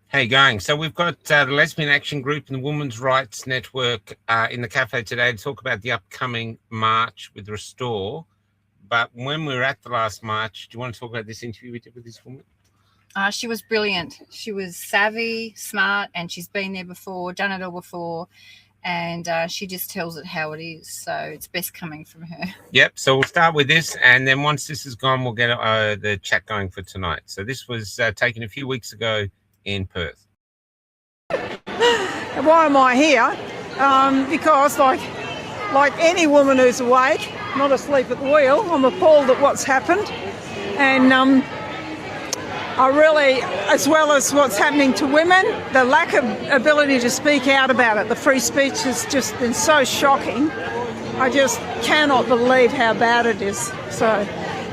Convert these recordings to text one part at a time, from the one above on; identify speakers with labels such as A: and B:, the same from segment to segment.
A: How you going? So we've got the Lesbian Action Group and the Women's Rights Network in the cafe today to talk about the upcoming march with Restore. But when we were at the last march, do you want to talk about this interview we did with this woman?
B: She was brilliant. She was savvy, smart, and she's been there before, done it all before, and she just tells it how it is. So it's best coming from her.
A: Yep. So we'll start with this, and then once this is gone, we'll get the chat going for tonight. So this was taken a few weeks ago in Perth.
C: Why am I here? Because like any woman who's awake, not asleep at the wheel, I'm appalled at what's happened, and I really, as well as what's happening to women, the lack of ability to speak out about it. The free speech has just been so shocking. I just cannot believe how bad it is. So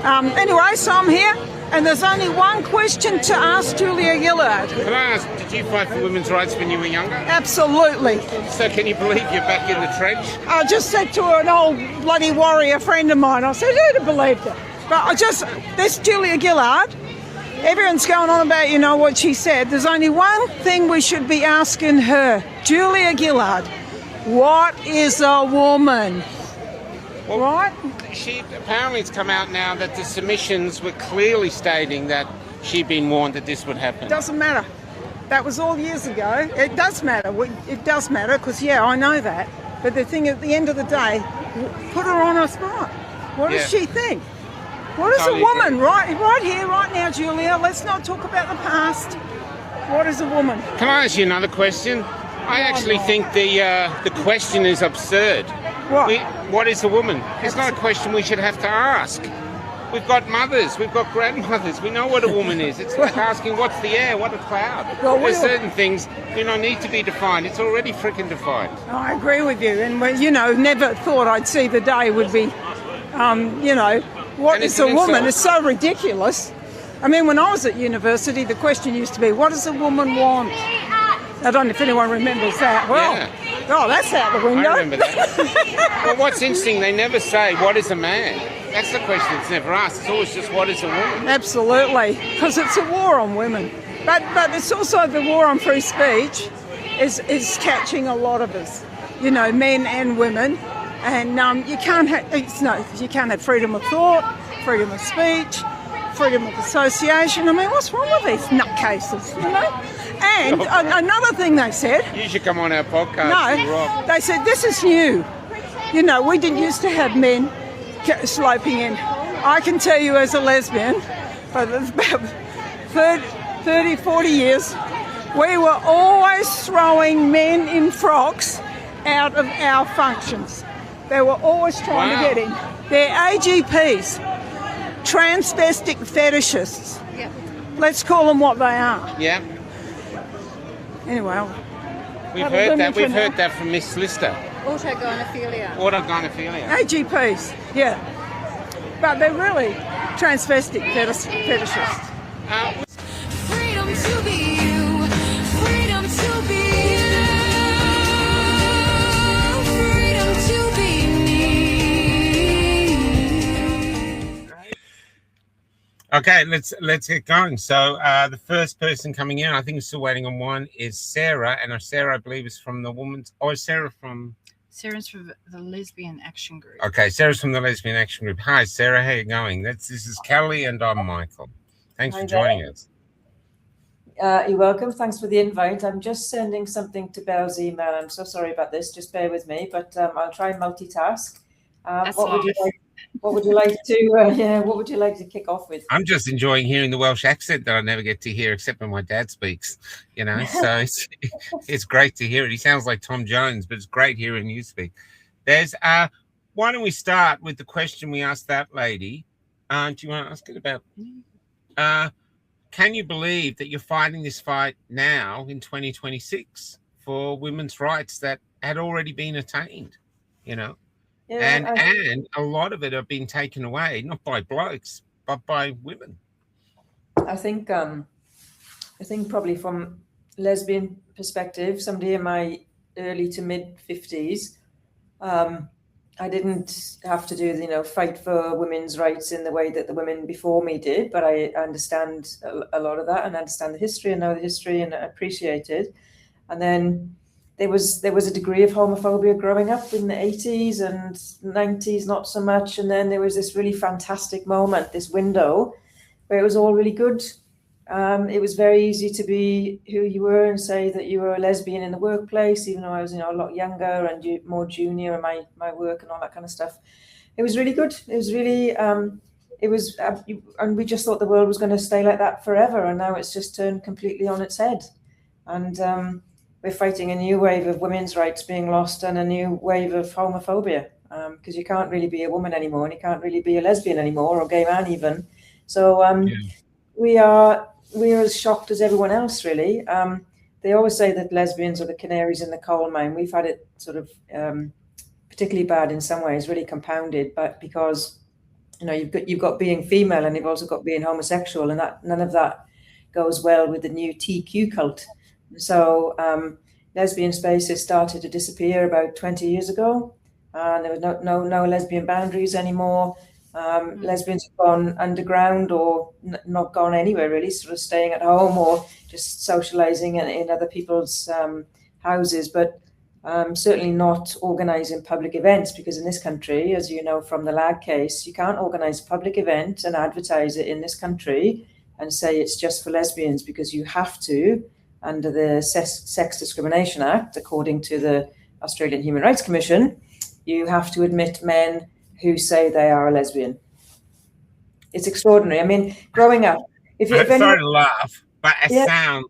C: anyway, so I'm here. And there's only one question to ask Julia Gillard.
A: Can I ask, did you fight for women's rights when you were younger?
C: Absolutely.
A: So can you believe you're back in the trench?
C: I just said to an old bloody warrior friend of mine, I said, who'd have believed it? But this Julia Gillard, everyone's going on about, you know, what she said. There's only one thing we should be asking her. Julia Gillard, what is a woman?
A: Well,
C: right?
A: Apparently it's come out now that the submissions were clearly stating that she'd been warned that this would happen.
C: Doesn't matter. That was all years ago. It does matter. It does matter because, yeah, I know that. But the thing at the end of the day, put her on her spot. What does she think? What is a woman? Right here, right now, Julia. Let's not talk about the past. What is a woman?
A: Can I ask you another question? I actually think the question is absurd. What is a woman? It's not a question we should have to ask. We've got mothers, we've got grandmothers, we know what a woman is. It's like asking what's the air, what a cloud. Well, there's certain things, need to be defined. It's already freaking defined.
C: I agree with you, and never thought I'd see the day would be, what is a woman? It's so ridiculous. I mean, when I was at university, the question used to be, what does a woman want? I don't know if anyone remembers that. Well, oh, that's out the window.
A: I remember that. Well, what's interesting, they never say, what is a man? That's the question that's never asked. It's always just, what is a woman?
C: Absolutely, because it's a war on women. But it's also the war on free speech is catching a lot of us, men and women. And you can't have freedom of thought, freedom of speech, freedom of association. I mean, what's wrong with these nutcases, And another thing they said...
A: You should come on our podcast.
C: No, they said, this is new. We didn't used to have men sloping in. I can tell you as a lesbian, for about 30, 40 years, we were always throwing men in frocks out of our functions. They were always trying to get in. They're AGPs, transvestic fetishists. Yep. Let's call them what they are.
A: Yeah.
C: Anyway,
A: we've heard that from Miss Lister.
B: Autogynephilia.
A: AGPs.
C: Yeah. But they're really transvestic fetishists.
D: Freedom to be you. Freedom to be you. Freedom to be me.
A: Okay, let's get going. So the first person coming in, I think we're still waiting on one, is Sarah. And Sarah, I believe, is from the woman's... Oh, is Sarah from...
B: Sarah's from the Lesbian Action Group.
A: Okay, Sarah's from the Lesbian Action Group. Hi, Sarah. How you going? This is Kelly and I'm Michael. Thanks for joining us.
E: You're welcome. Thanks for the invite. I'm just sending something to Belle's email. I'm so sorry about this. Just bear with me, but I'll try and multitask. What would you like to kick off with?
A: I'm just enjoying hearing the Welsh accent that I never get to hear except when my dad speaks, so it's great to hear it. He sounds like Tom Jones, but it's great hearing you speak. Why don't we start with the question we asked that lady? Do you want to ask it about, can you believe that you're fighting this fight now in 2026 for women's rights that had already been attained, Yeah, and a lot of it have been taken away, not by blokes, but by women.
E: I think probably from lesbian perspective, somebody in my early to mid 50s, I didn't have to do, fight for women's rights in the way that the women before me did, but I understand a lot of that and understand the history and know the history and appreciate it. And then there was a degree of homophobia growing up in the 80s and 90s, not so much. And then there was this really fantastic moment, this window, where it was all really good. It was very easy to be who you were and say that you were a lesbian in the workplace, even though I was, a lot younger and more junior in my work and all that kind of stuff. It was really good. It was really, and we just thought the world was going to stay like that forever. And now it's just turned completely on its head. And we're fighting a new wave of women's rights being lost and a new wave of homophobia, because you can't really be a woman anymore and you can't really be a lesbian anymore, or gay man even. So we're as shocked as everyone else, really. They always say that lesbians are the canaries in the coal mine. We've had it sort of particularly bad in some ways, really compounded, but because you've got being female and you've also got being homosexual, and that none of that goes well with the new TQ cult. So lesbian spaces started to disappear about 20 years ago, and there was no lesbian boundaries anymore. Lesbians have gone underground or not gone anywhere really, sort of staying at home or just socializing in other people's houses, but certainly not organizing public events, because in this country, as you know from the Lag case, you can't organize a public event and advertise it in this country and say it's just for lesbians, because you have to, under the Sex Discrimination Act, according to the Australian Human Rights Commission, you have to admit men who say they are a lesbian. It's extraordinary. I mean, growing up,
A: I'm sorry to laugh, but it sounds,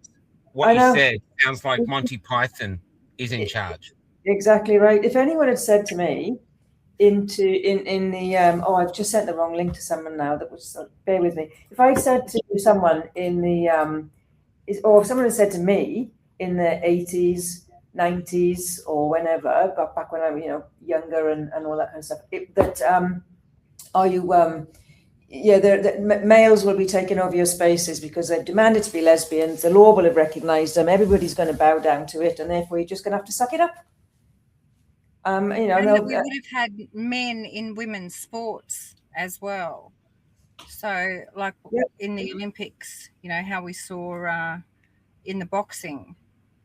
A: what you said sounds like Monty Python is in charge.
E: Exactly right. If anyone had said to me in the I've just sent the wrong link to someone now, that was, bear with me. If I said to someone in the or if someone had said to me in the 80s, 90s, or whenever, back when I was, younger and all that kind of stuff, males will be taking over your spaces because they've demanded to be lesbians. The law will have recognised them. Everybody's going to bow down to it, and therefore you're just going to have to suck it up.
B: And we would have had men in women's sports as well. So, like in the Olympics, how we saw in the boxing.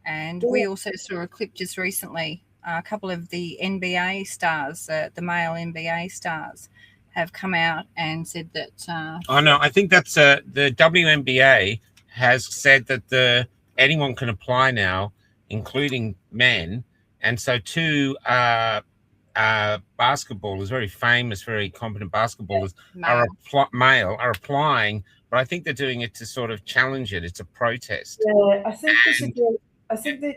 B: And we also saw a clip just recently, a couple of the NBA stars, the male NBA stars, have come out and said that...
A: I think that's the WNBA has said that anyone can apply now, including men. And so two basketballers, very famous, very competent basketballers, are applying, but I think they're doing it to sort of challenge it. It's a protest.
E: Yeah, I think I think the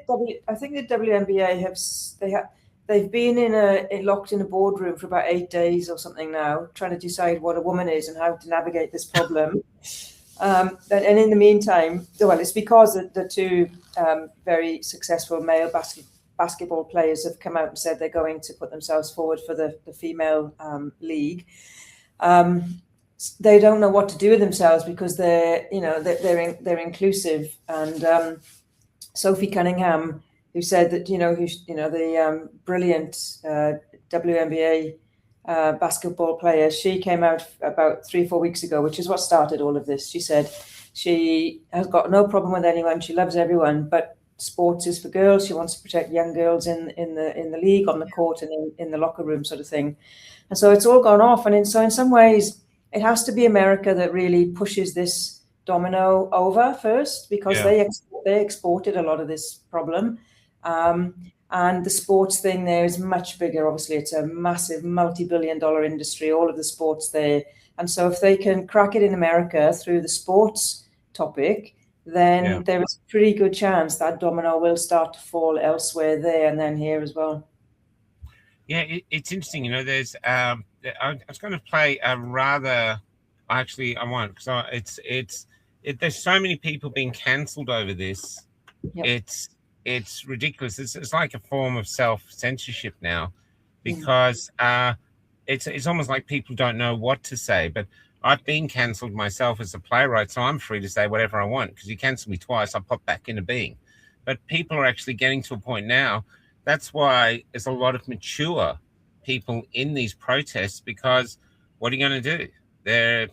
E: WNBA they've been locked in a boardroom for about 8 days or something now, trying to decide what a woman is and how to navigate this problem. And in the meantime, it's because the two very successful male basketball players have come out and said they're going to put themselves forward for the female league. They don't know what to do with themselves because they're inclusive. And Sophie Cunningham, who said that the brilliant WNBA basketball player, she came out about 3 or 4 weeks ago, which is what started all of this. She said she has got no problem with anyone. She loves everyone, but sports is for girls. She wants to protect young girls in the league, on the court, and in the locker room, sort of thing. And so it's all gone off. And in some ways, it has to be America that really pushes this domino over first, because they exported a lot of this problem. And the sports thing there is much bigger. Obviously, it's a massive multi-billion-dollar industry, all of the sports there. And so if they can crack it in America through the sports topic, then there is a pretty good chance that domino will start to fall elsewhere there and then here as well.
A: Yeah, it's interesting. There's I was going to play a rather, actually I won't, because there's so many people being cancelled over this. It's ridiculous. It's like a form of self-censorship now, because it's almost like people don't know what to say. But I've been cancelled myself as a playwright, so I'm free to say whatever I want, because you cancel me twice, I pop back into being. But people are actually getting to a point now. That's why there's a lot of mature people in these protests, because what are you going to do? They're,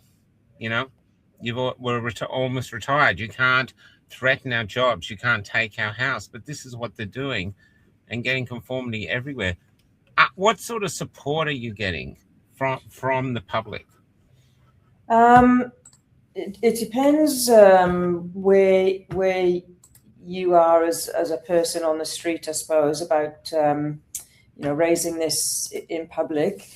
A: you know, we're almost retired. You can't threaten our jobs. You can't take our house. But this is what they're doing, and getting conformity everywhere. What sort of support are you getting from the public?
E: It depends where you are as a person on the street, I suppose, about raising this in public.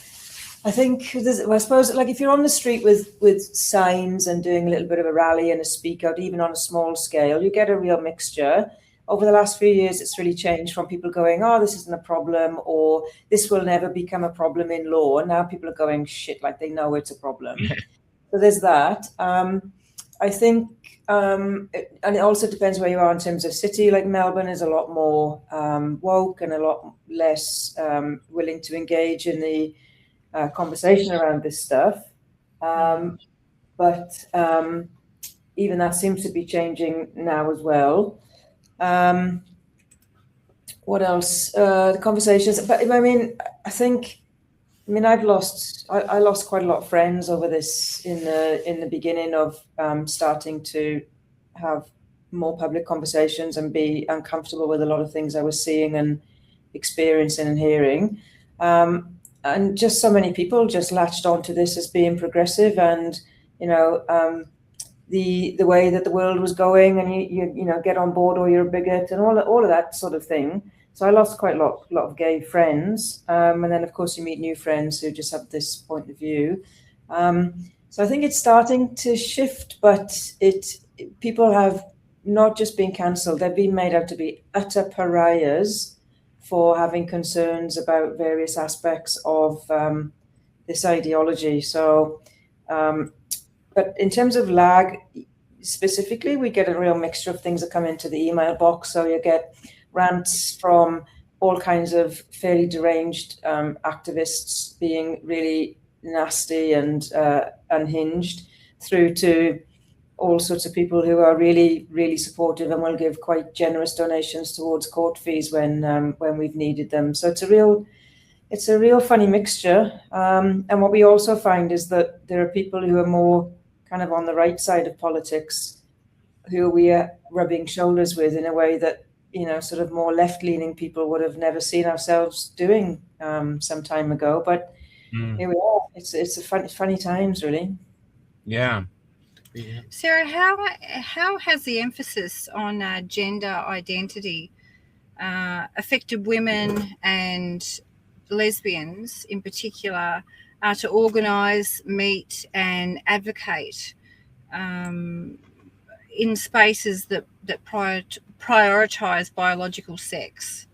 E: I think I suppose, like, if you're on the street with signs and doing a little bit of a rally and a speak out, even on a small scale, you get a real mixture. Over the last few years, it's really changed from people going, "Oh, this isn't a problem," or "This will never become a problem in law." And now people are going, "Shit," like they know it's a problem. So there's that. I think, and it also depends where you are in terms of city. Like Melbourne is a lot more woke and a lot less willing to engage in the conversation around this stuff. But even that seems to be changing now as well. What else? The conversations. But I mean, I lost quite a lot of friends over this in the beginning of starting to have more public conversations and be uncomfortable with a lot of things I was seeing and experiencing and hearing. And just so many people just latched onto this as being progressive, and the way that the world was going, and you get on board or you're a bigot and all of that sort of thing. So I lost quite a lot of gay friends, and then of course you meet new friends who just have this point of view. So I think it's starting to shift, but people have not just been cancelled; they've been made out to be utter pariahs for having concerns about various aspects of this ideology. So, but in terms of lag specifically, we get a real mixture of things that come into the email box. So you get rants from all kinds of fairly deranged activists being really nasty and unhinged, through to all sorts of people who are really, really supportive and will give quite generous donations towards court fees when we've needed them. So it's a real funny mixture. And what we also find is that there are people who are more kind of on the right side of politics, who we are rubbing shoulders with in a way that, sort of more left-leaning people would have never seen ourselves doing some time ago. But here we are. It's funny times, really.
A: Yeah.
B: Sarah, how has the emphasis on gender identity affected women and lesbians in particular to organise, meet and advocate in spaces that prioritise biological sex?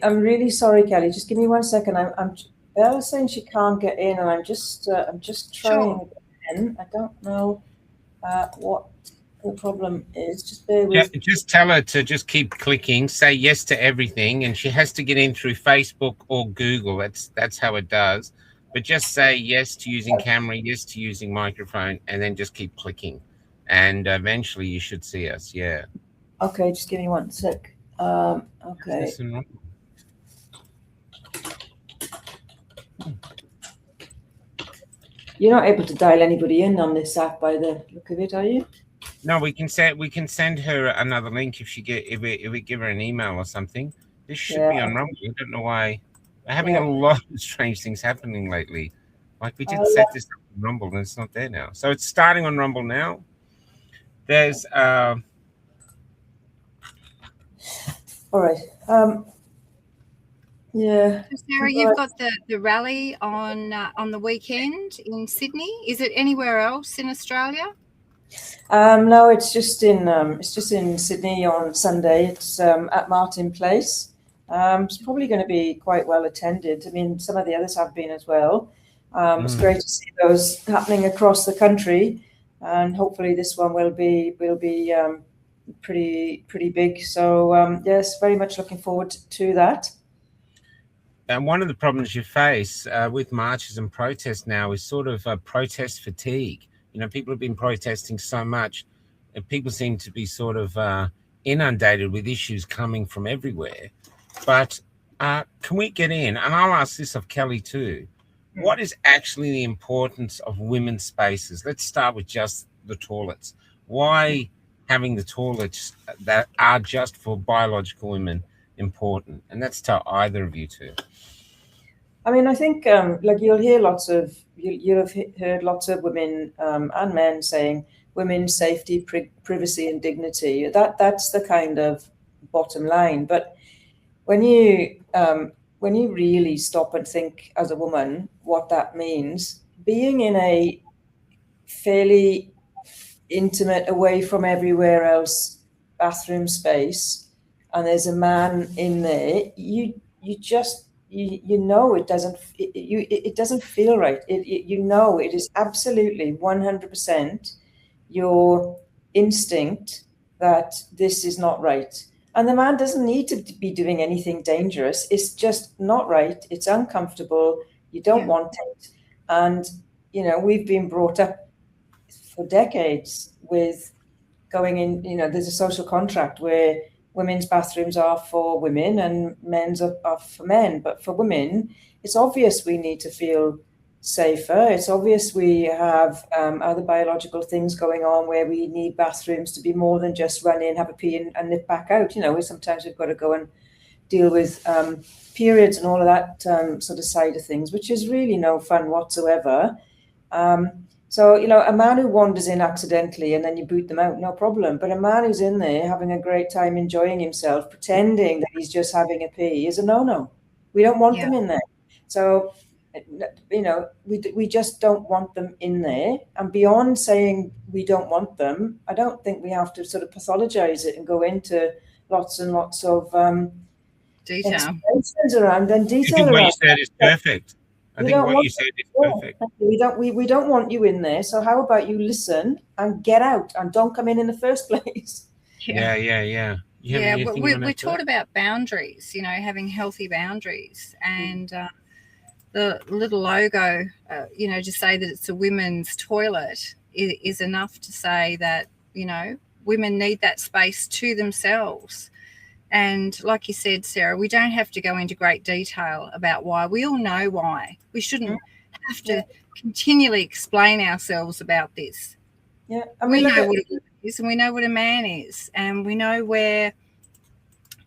E: I'm really sorry, Kelly. Just give me 1 second. Bella's saying she can't get in, and I'm just trying. Sure. I don't know what the problem is. Just bear with.
A: Just tell her to just keep clicking, say yes to everything, and she has to get in through Facebook or Google. That's how it does. But just say yes to using camera, yes to using microphone, and then just keep clicking, and eventually you should see us. Yeah.
E: Okay, just give me 1 sec. Okay. You're not able to dial anybody in on this app by the look of it, are you?
A: No, we can send her another link if we give her an email or something. This should be on Rumble. I don't know why. We're having a lot of strange things happening lately. Like we did set this up on Rumble and it's not there now. So it's starting on Rumble now. There's
E: all right. Yeah.
B: So Sarah, you've got the rally on the weekend in Sydney. Is it anywhere else in Australia?
E: No, it's just in Sydney on Sunday. It's at Martin Place. It's probably going to be quite well attended. I mean, some of the others have been as well. It's great to see those happening across the country, and hopefully this one will be pretty big. So yes, very much looking forward to that.
A: And one of the problems you face with marches and protests now is sort of protest fatigue. People have been protesting so much, and people seem to be sort of inundated with issues coming from everywhere. But Can we get in? And I'll ask this of Kelly too. What is actually the importance of women's spaces? Let's start with just the toilets. Why having the toilets that are just for biological women important? And that's to either of you two.
E: I mean, I think like you'll have heard lots of women and men saying women's safety, privacy, and dignity. That's the kind of bottom line. But when you really stop and think as a woman what that means, being in a fairly intimate, away from everywhere else bathroom space, and there's a man in there, you know it doesn't feel right. You know it is absolutely 100% your instinct that this is not right. And the man doesn't need to be doing anything dangerous. It's just not right. It's uncomfortable. You don't want it. And, you know, we've been brought up for decades with going in, you know, there's a social contract where women's bathrooms are for women and men's are for men. But for women, it's obvious we need to feel safer. It's obvious we have other biological things going on where we need bathrooms to be more than just run in, have a pee and nip back out. You know, sometimes we've got to go and deal with periods and all of that sort of side of things, which is really no fun whatsoever. So, you know, a man who wanders in accidentally and then you boot them out, no problem. But a man who's in there having a great time, enjoying himself, pretending that he's just having a pee is a no-no. We don't want them in there. So, you know, we just don't want them in there. And beyond saying we don't want them, I don't think we have to sort of pathologize it and go into lots and lots of
B: detail
E: around and detail.
A: I think what you said is perfect. I think what you said is perfect.
E: We don't want you in there. So how about you listen and get out and don't come in the first place?
A: Yeah.
B: But we're taught about boundaries, you know, having healthy boundaries. And the little logo, you know, to say that it's a women's toilet is enough to say that, you know, women need that space to themselves. And like you said, Sarah, we don't have to go into great detail about why. We all know why. We shouldn't have to continually explain ourselves about this.
E: Yeah,
B: I mean, we know what it is, and we know what a man is, and we know where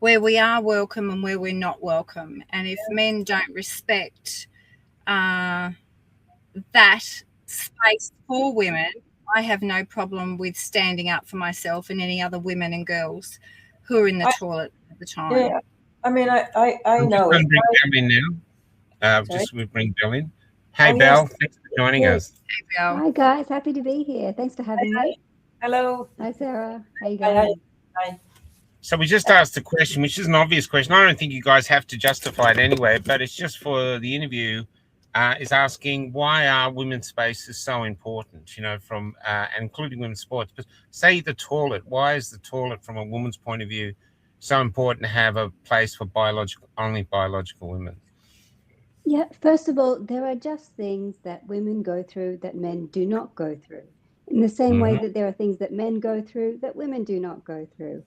B: we are welcome and where we're not welcome. And if men don't respect that space for women, I have no problem with standing up for myself and any other women and girls who are in the toilet at the time.
E: Yeah, I mean, I know it.
A: Bring Belle in now. We bring Belle in. Hey, Belle, thanks for joining us.
B: Hey, Belle.
F: Hi, guys. Happy to be here. Thanks for having me.
E: Hello.
F: Hi, Sarah. How you going?
E: Hi.
A: So we just asked a question, which is an obvious question. I don't think you guys have to justify it anyway, but it's just for the interview. Is asking why are women's spaces so important, you know, from including women's sports. But say the toilet, why is the toilet from a woman's point of view so important to have a place for only biological women?
F: Yeah, first of all, there are just things that women go through that men do not go through. In the same way that there are things that men go through that women do not go through.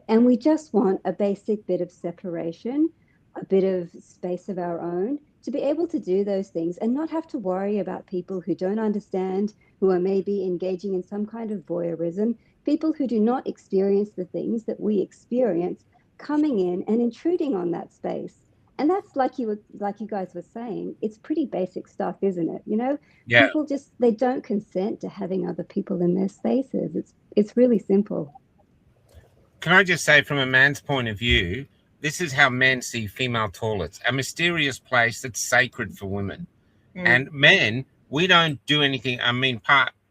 F: And we just want a basic bit of separation, a bit of space of our own, to be able to do those things and not have to worry about people who don't understand, who are maybe engaging in some kind of voyeurism, people who do not experience the things that we experience, coming in and intruding on that space. And that's like you guys were saying, it's pretty basic stuff, isn't it? You know, people they don't consent to having other people in their spaces. It's really simple.
A: Can I just say, from a man's point of view, this is how men see female toilets, a mysterious place that's sacred for women. And men, we don't do anything. I mean,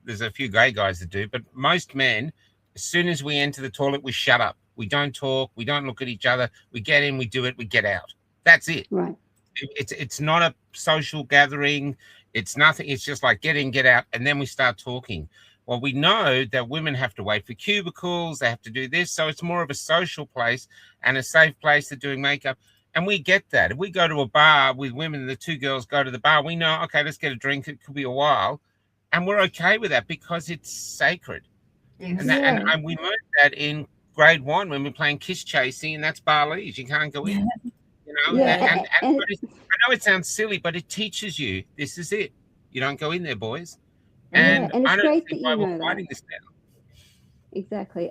A: there's a few gay guys that do, but most men, as soon as we enter the toilet, we shut up. We don't talk. We don't look at each other. We get in, we do it, we get out. That's it.
F: Right.
A: It's not a social gathering. It's nothing. It's just like get in, get out, and then we start talking. Well, we know that women have to wait for cubicles. They have to do this. So it's more of a social place and a safe place for doing makeup. And we get that. If we go to a bar with women and the two girls go to the bar, we know, okay, let's get a drink. It could be a while. And we're okay with that because it's sacred. Yes. And we learned that in grade 1 when we're playing kiss chasing, and that's Barleys. You can't go in. You know,
F: Yeah,
A: I know it sounds silly, but it teaches you this is it. You don't go in there, boys. And
F: and
A: I
F: it's
A: don't
F: great
A: see
F: that
A: why
F: you
A: we're
F: know that.
A: fighting this now.
F: Exactly.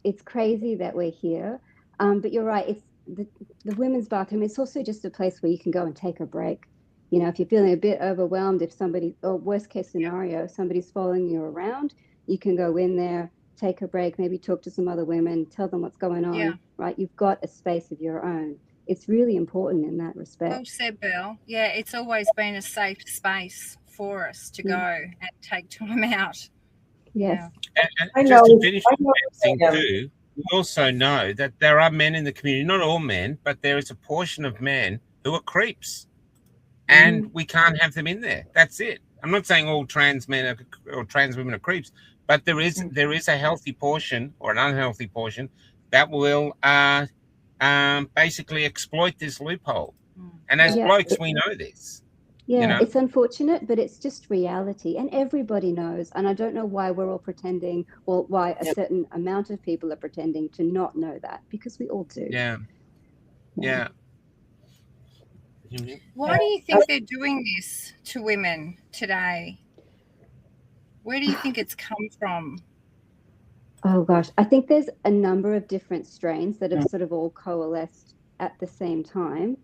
F: It's crazy that we're here, but you're right. It's the women's bathroom. It's also just a place where you can go and take a break. You know, if you're feeling a bit overwhelmed, if somebody, or worst case scenario, somebody's following you around, you can go in there, take a break, maybe talk to some other women, tell them what's going on.
B: Yeah.
F: Right? You've got a space of your own. It's really important in that respect.
B: Well said, Belle. Yeah, it's always been a safe space for us to go and take time out.
F: Yes.
A: And just to finish on that thing too, we also know that there are men in the community, not all men, but there is a portion of men who are creeps, and we can't have them in there. That's it. I'm not saying all trans men or trans women are creeps, but there is a healthy portion or an unhealthy portion that will basically exploit this loophole. And as blokes, we know this.
F: Yeah,
A: you know?
F: It's unfortunate, but it's just reality. And everybody knows. And I don't know why we're all pretending, or why a certain amount of people are pretending to not know that, because we all do.
A: Yeah.
B: Why do you think they're doing this to women today? Where do you think it's come from?
F: Oh, gosh. I think there's a number of different strains that have sort of all coalesced at the same time.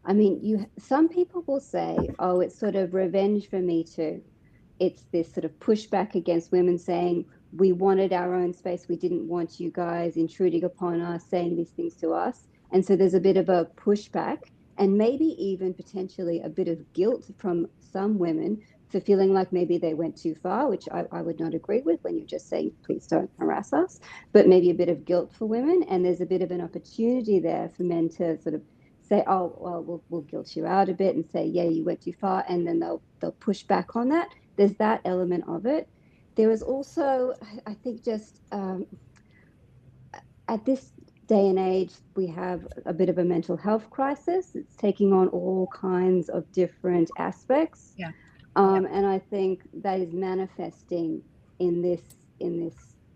F: I mean, some people will say, oh, it's sort of revenge for Me Too. It's this sort of pushback against women saying, we wanted our own space. We didn't want you guys intruding upon us, saying these things to us. And so there's a bit of a pushback, and maybe even potentially a bit of guilt from some women for feeling like maybe they went too far, which I would not agree with when you're just saying, please don't harass us, but maybe a bit of guilt for women. And there's a bit of an opportunity there for men to sort of say, oh, well, we'll guilt you out a bit and say, yeah, you went too far. And then they'll push back on that. There's that element of it. There is also, I think, just at this day and age, we have a bit of a mental health crisis. It's taking on all kinds of different aspects.
B: Yeah.
F: And I think that is manifesting in this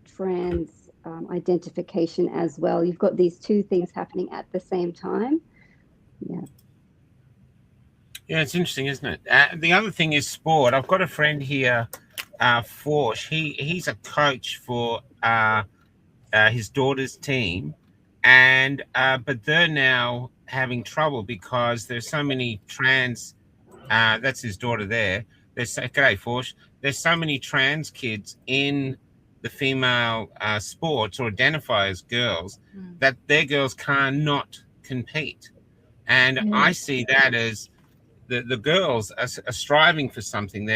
F: trans identification as well. You've got these two things happening at the same time.
A: Yeah, it's interesting, isn't it? The other thing is sport. I've got a friend here, Forsh. He's a coach for his daughter's team, and but they're now having trouble because there's so many trans. That's his daughter there. G'day, Forsh. There's so many trans kids in the female sports or identify as girls that their girls cannot compete, and I see that as the girls are striving for something.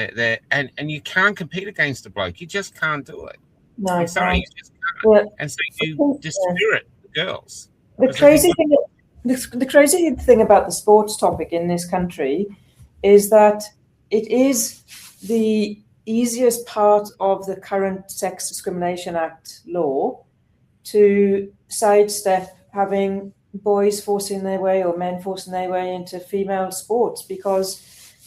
A: And you can't compete against a bloke. You just can't do it.
E: No,
A: I'm sorry, you just can't. And so you dispirit the girls.
E: The crazy thing about the sports topic in this country is that it is the easiest part of the current Sex Discrimination Act law to sidestep having boys forcing their way or men forcing their way into female sports, because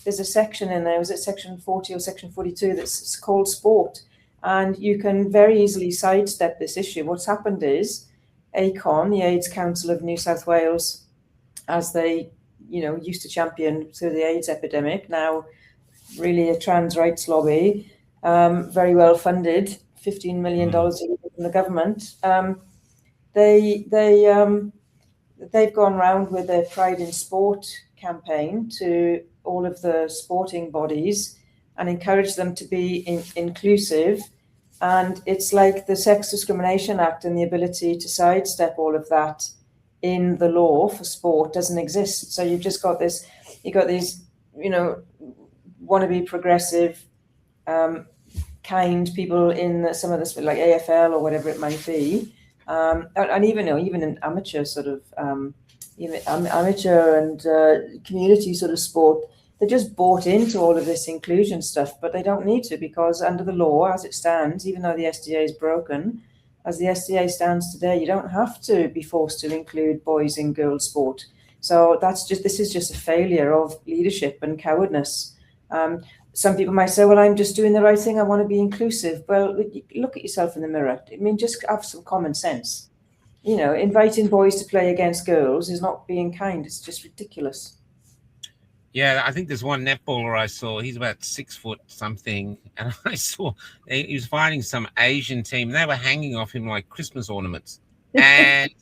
E: there's a section in there, was it section 40 or section 42, that's called sport, and you can very easily sidestep this issue. What's happened is ACON, the AIDS Council of New South Wales, as they used to champion through the AIDS epidemic, now really a trans rights lobby, very well funded, $15 million a year from the government. They've gone around with their Pride in Sport campaign to all of the sporting bodies and encourage them to be inclusive. And it's like the Sex Discrimination Act and the ability to sidestep all of that in the law for sport doesn't exist. So you've just got these, wannabe progressive, kind people in some of this, like AFL or whatever it might be. And even in amateur sort of amateur and community sort of sport, they're just bought into all of this inclusion stuff, but they don't need to, because under the law as it stands, even though the SDA is broken, as the SDA stands today, you don't have to be forced to include boys in girls sport. So this is just a failure of leadership and cowardness. Some people might say, well, I'm just doing the right thing. I want to be inclusive. Well, look at yourself in the mirror. I mean, just have some common sense. inviting boys to play against girls is not being kind. It's just ridiculous.
A: Yeah, I think there's one netballer I saw. He's about 6 foot something, and I saw he was fighting some Asian team. They were hanging off him like Christmas ornaments, and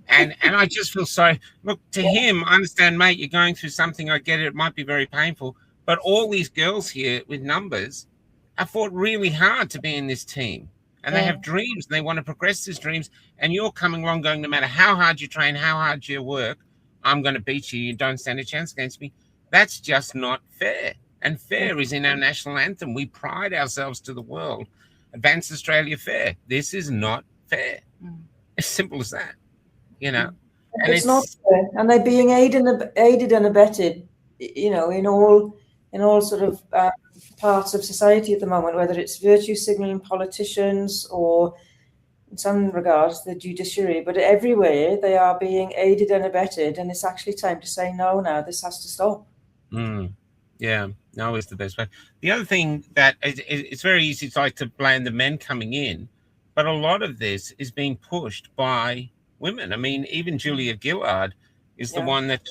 A: I just feel sorry. Look, to him, I understand, mate. You're going through something. I get it. It might be very painful, but all these girls here with numbers have fought really hard to be in this team, and they have dreams. And they want to progress these dreams, and you're coming along, going, no matter how hard you train, how hard you work, I'm going to beat you. You don't stand a chance against me. That's just not fair. And fair is in our national anthem. We pride ourselves to the world. Advance Australia fair. This is not fair. As simple as that, And
E: it's not fair. And they're being aided and abetted, in all sort of parts of society at the moment, whether it's virtue signaling politicians or in some regards the judiciary, but everywhere they are being aided and abetted, and it's actually time to say no now. This has to stop.
A: Yeah, no is the best way. The other thing that it's very easy to blame the men coming in, but a lot of this is being pushed by women. I mean, even Julia Gillard is the one that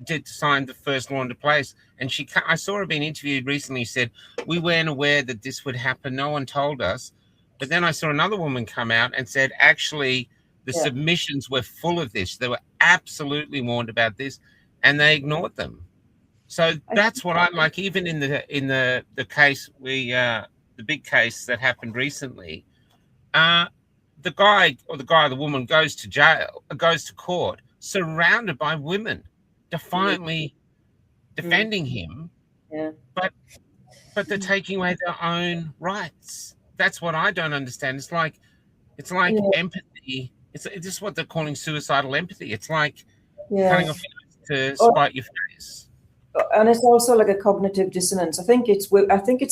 A: did sign the first law into place, and I saw her being interviewed recently. Said we weren't aware that this would happen. No one told us. But then I saw another woman come out and said, actually, the submissions were full of this. They were absolutely warned about this, and they ignored them. So that's what I like. Even in the case the big case that happened recently, the guy or the woman goes to court, surrounded by women, defiantly defending him.
E: Yeah.
A: But they're taking away their own rights. That's what I don't understand. It's like empathy. It's just what they're calling suicidal empathy. It's like cutting off your nose to spite your face.
E: And it's also like a cognitive dissonance. I think it's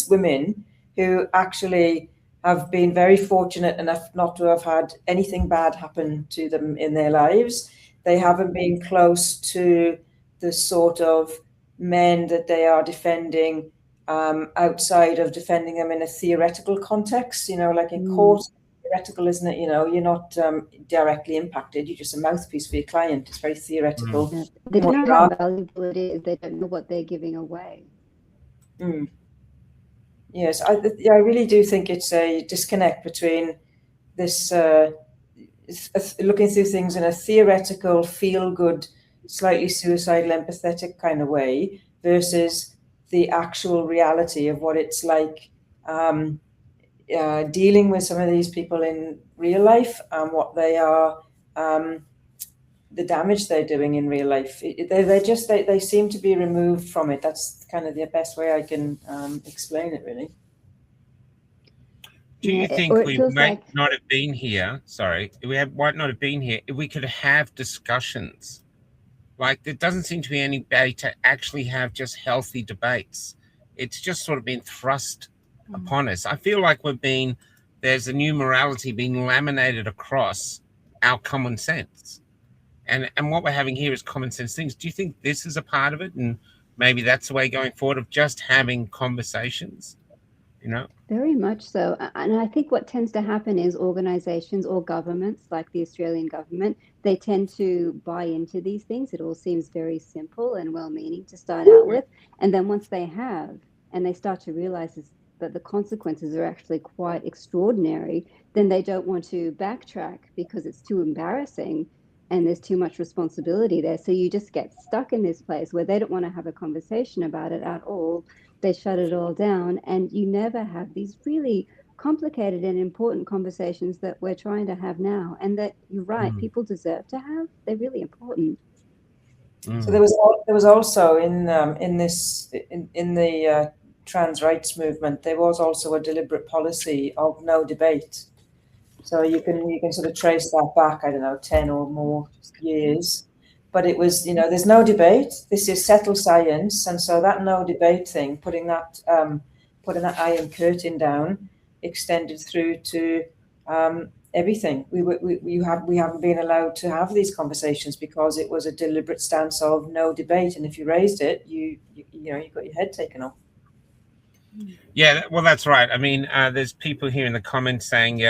E: women who actually have been very fortunate enough not to have had anything bad happen to them in their lives. They haven't been close to the sort of men that they are defending outside of defending them in a theoretical context, like in court, theoretical, isn't it? You're not directly impacted. You're just a mouthpiece for your client. It's very theoretical.
F: They don't know how valuable it is. They don't know what they're giving away.
E: Yes, I really do think it's a disconnect between this looking through things in a theoretical, feel-good, slightly suicidal, empathetic kind of way versus the actual reality of what it's like dealing with some of these people in real life and what they are, the damage they're doing in real life. They seem to be removed from it. That's kind of the best way I can explain it, really.
A: Do you think we might not have been here? Sorry, might not have been here if we could have discussions. Like, there doesn't seem to be any way to actually have just healthy debates. It's just sort of been thrust upon us. I feel like there's a new morality being laminated across our common sense. And what we're having here is common sense things. Do you think this is a part of it? And maybe that's the way going forward, of just having conversations,
F: Very much so. And I think what tends to happen is organizations or governments, like the Australian government, they tend to buy into these things. It all seems very simple and well-meaning to start out with. And then once they have, and they start to realize that the consequences are actually quite extraordinary, then they don't want to backtrack because it's too embarrassing and there's too much responsibility there. So you just get stuck in this place where they don't want to have a conversation about it at all. They shut it all down, and you never have these really complicated and important conversations that we're trying to have now, and that you're right, people deserve to have. They're really important.
E: So there was also in the trans rights movement, there was also a deliberate policy of no debate. So you can sort of trace that back, 10 or more years. But it was, there's no debate. This is settled science, and so that no debate thing, putting that iron curtain down, extended through to everything. We haven't been allowed to have these conversations because it was a deliberate stance of no debate, and if you raised it, you got your head taken off.
A: Yeah, well, that's right. I mean, there's people here in the comments saying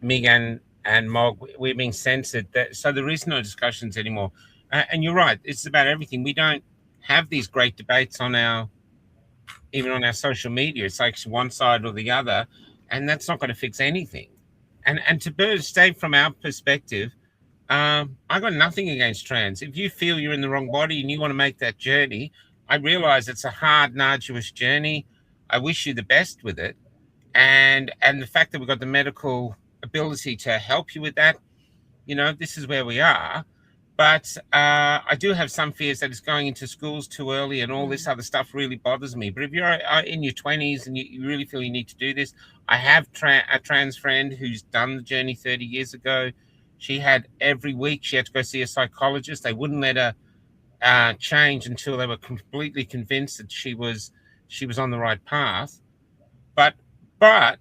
A: Megan and Mog, we're being censored. So there is no discussions anymore. And you're right. It's about everything. We don't have these great debates even on our social media. It's like one side or the other, and that's not going to fix anything. And to stay from our perspective, I got nothing against trans. If you feel you're in the wrong body and you want to make that journey, I realize it's a hard and arduous journey. I wish you the best with it. And the fact that we've got the medical ability to help you with that, this is where we are. But I do have some fears that it's going into schools too early and all this other stuff really bothers me. But if you're in your 20s and you really feel you need to do this, I have a trans friend who's done the journey 30 years ago. She had every week, she had to go see a psychologist. They wouldn't let her change until they were completely convinced that she was on the right path. But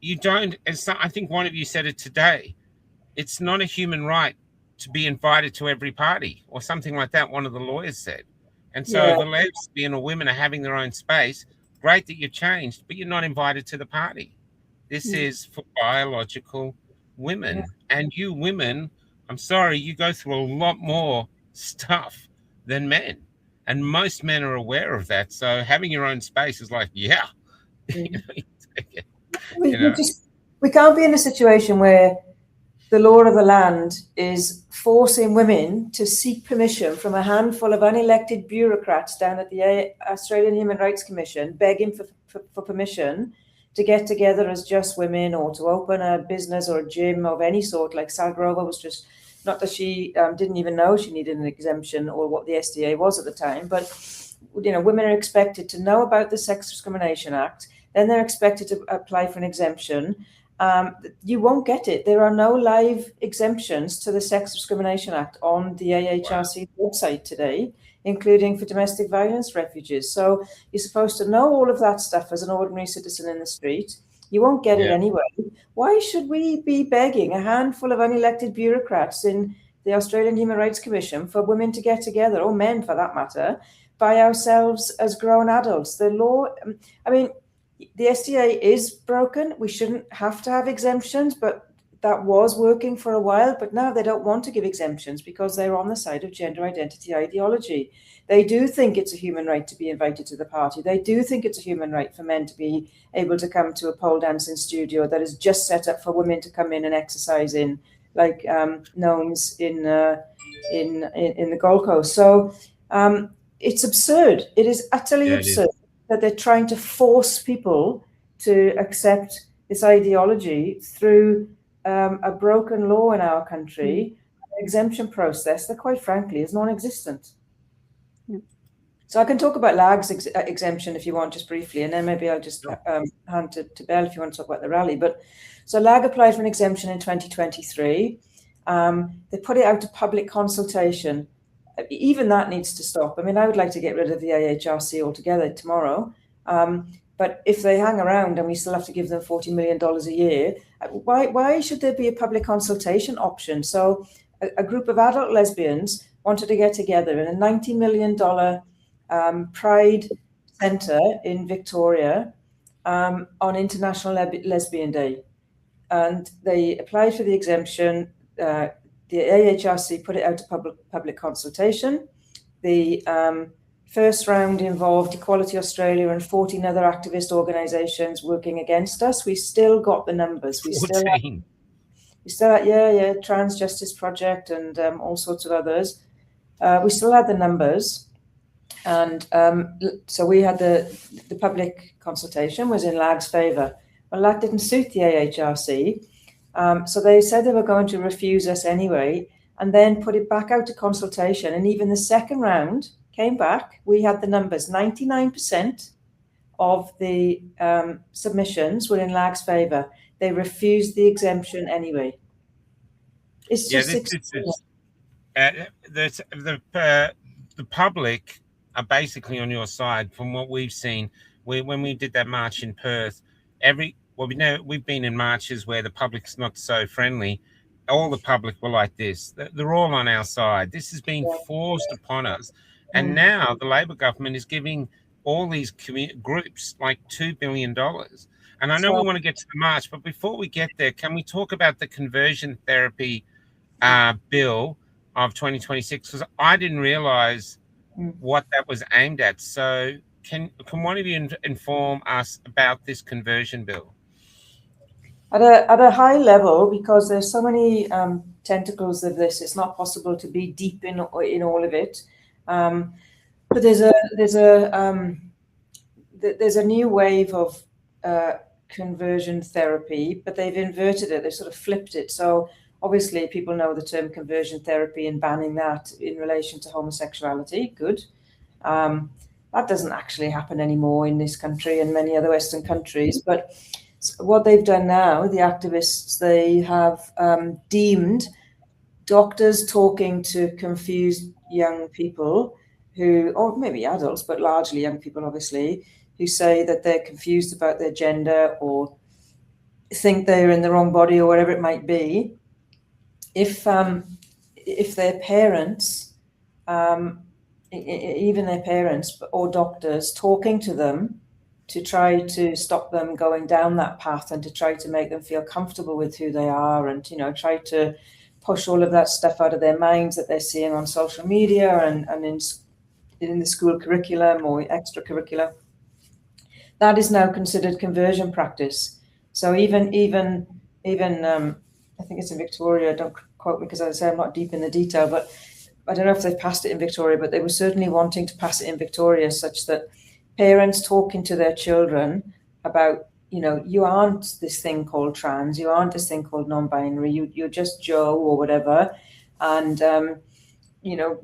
A: you don't, I think one of you said it today, it's not a human right to be invited to every party or something like that, one of the lawyers said. And so the lesbian or women are having their own space. Great that you've changed, but you're not invited to the party. This is for biological women. And you women, I'm sorry, you go through a lot more stuff than men. And most men are aware of that. So having your own space is like,
E: we can't be in a situation where the law of the land is forcing women to seek permission from a handful of unelected bureaucrats down at the Australian Human Rights Commission, begging for permission to get together as just women or to open a business or a gym of any sort. Like Sal Grover was just, not that she didn't even know she needed an exemption or what the SDA was at the time, but women are expected to know about the Sex Discrimination Act, then they're expected to apply for an exemption. You won't get it. There are no live exemptions to the Sex Discrimination Act on the AHRC website today, including for domestic violence refugees. So you're supposed to know all of that stuff as an ordinary citizen in the street. You won't get it anyway. Why should we be begging a handful of unelected bureaucrats in the Australian Human Rights Commission for women to get together, or men for that matter, by ourselves as grown adults? The law, the SDA is broken. We shouldn't have to have exemptions, but that was working for a while. But now they don't want to give exemptions because they're on the side of gender identity ideology. They do think it's a human right to be invited to the party. They do think it's a human right for men to be able to come to a pole dancing studio that is just set up for women to come in and exercise in, like Gnomes in the Gold Coast. So it's absurd. It is utterly absurd that they're trying to force people to accept this ideology through a broken law in our country, an exemption process that, quite frankly, is non-existent. So I can talk about LAG's exemption if you want, just briefly, and then maybe I'll just hand to Belle if you want to talk about the rally. But so LAG applied for an exemption in 2023. They put it out to public consultation. Even that needs to stop. I would like to get rid of the AHRC altogether tomorrow. But if they hang around and we still have to give them $40 million a year, why should there be a public consultation option? So a group of adult lesbians wanted to get together in a $90 million Pride Centre in Victoria on International Lesbian Day. And they applied for the exemption. The AHRC put it out to public consultation. The first round involved Equality Australia and 14 other activist organisations working against us. We still got the numbers. We still had Trans Justice Project and all sorts of others. We still had the numbers. And so we had the public consultation was in LAG's favour. Well, LAG didn't suit the AHRC. So they said they were going to refuse us anyway, and then put it back out to consultation. And even the second round came back. We had the numbers. 99% of the submissions were in LAG's favour. They refused the exemption anyway. It's just
A: the public are basically on your side from what we've seen. When we did that march in Perth, we've been in marches where the public's not so friendly. All the public were like this. They're all on our side. This is being forced upon us. And now the Labor government is giving all these groups like $2 billion. And I know we want to get to the march, but before we get there, can we talk about the conversion therapy bill of 2026? Because I didn't realize what that was aimed at. So can one of you inform us about this conversion bill?
E: At a high level, because there's so many tentacles of this, it's not possible to be deep in all of it. But there's a new wave of conversion therapy, but they've inverted it. They've sort of flipped it. So obviously, people know the term conversion therapy and banning that in relation to homosexuality. Good. That doesn't actually happen anymore in this country and many other Western countries. But what they've done now, the activists, they have deemed doctors talking to confused young people who, or maybe adults, but largely young people, obviously, who say that they're confused about their gender or think they're in the wrong body or whatever it might be. If their parents, even their parents or doctors, talking to them to try to stop them going down that path and to try to make them feel comfortable with who they are and, try to push all of that stuff out of their minds that they're seeing on social media and in the school curriculum or extracurricular. That is now considered conversion practice. So even I think it's in Victoria, don't quote me because as I say, I'm not deep in the detail, but I don't know if they've passed it in Victoria, but they were certainly wanting to pass it in Victoria such that parents talking to their children about, you aren't this thing called trans, you aren't this thing called non-binary, you're just Joe or whatever. And,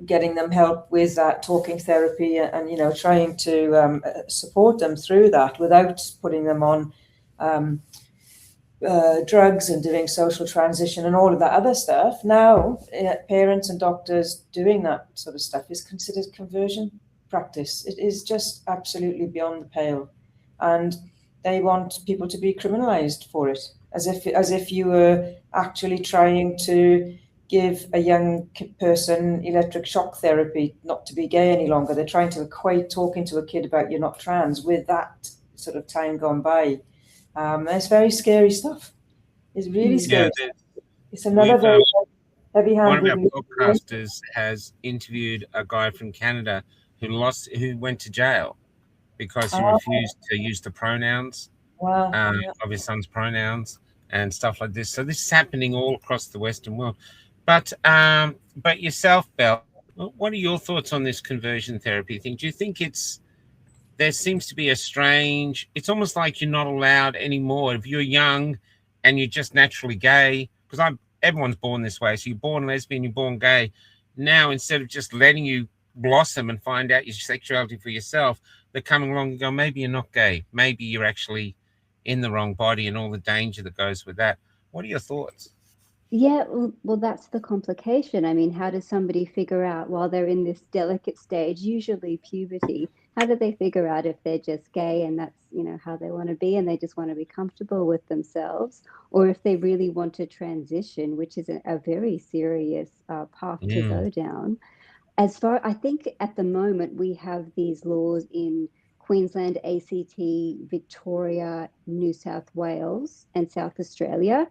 E: getting them help with that talking therapy and, trying to support them through that without putting them on drugs and doing social transition and all of that other stuff. Now, parents and doctors doing that sort of stuff is considered conversion practice. It is just absolutely beyond the pale. And they want people to be criminalized for it, as if you were actually trying to give a young person electric shock therapy not to be gay any longer. They're trying to equate talking to a kid about you're not trans with that sort of time gone by. It's very scary stuff. It's really scary.
A: Yeah,
E: it's another very heavy-handed.
A: One of our podcasters has interviewed a guy from Canada who went to jail because he refused to use the pronouns of his son's pronouns and stuff like this. So this is happening all across the Western world. But yourself, Belle, what are your thoughts on this conversion therapy thing? Do you think there seems to be it's almost like you're not allowed anymore if you're young and you're just naturally gay, because everyone's born this way. So you're born lesbian, you're born gay. Now, instead of just letting you blossom and find out your sexuality for yourself, they're coming along and go, maybe you're not gay. Maybe you're actually in the wrong body and all the danger that goes with that. What are your thoughts?
F: Yeah, well, that's the complication. I mean, how does somebody figure out while they're in this delicate stage, usually puberty, how do they figure out if they're just gay and that's, how they want to be and they just want to be comfortable with themselves, or if they really want to transition, which is a very serious path to go down. I think at the moment we have these laws in Queensland, ACT, Victoria, New South Wales, and South Australia.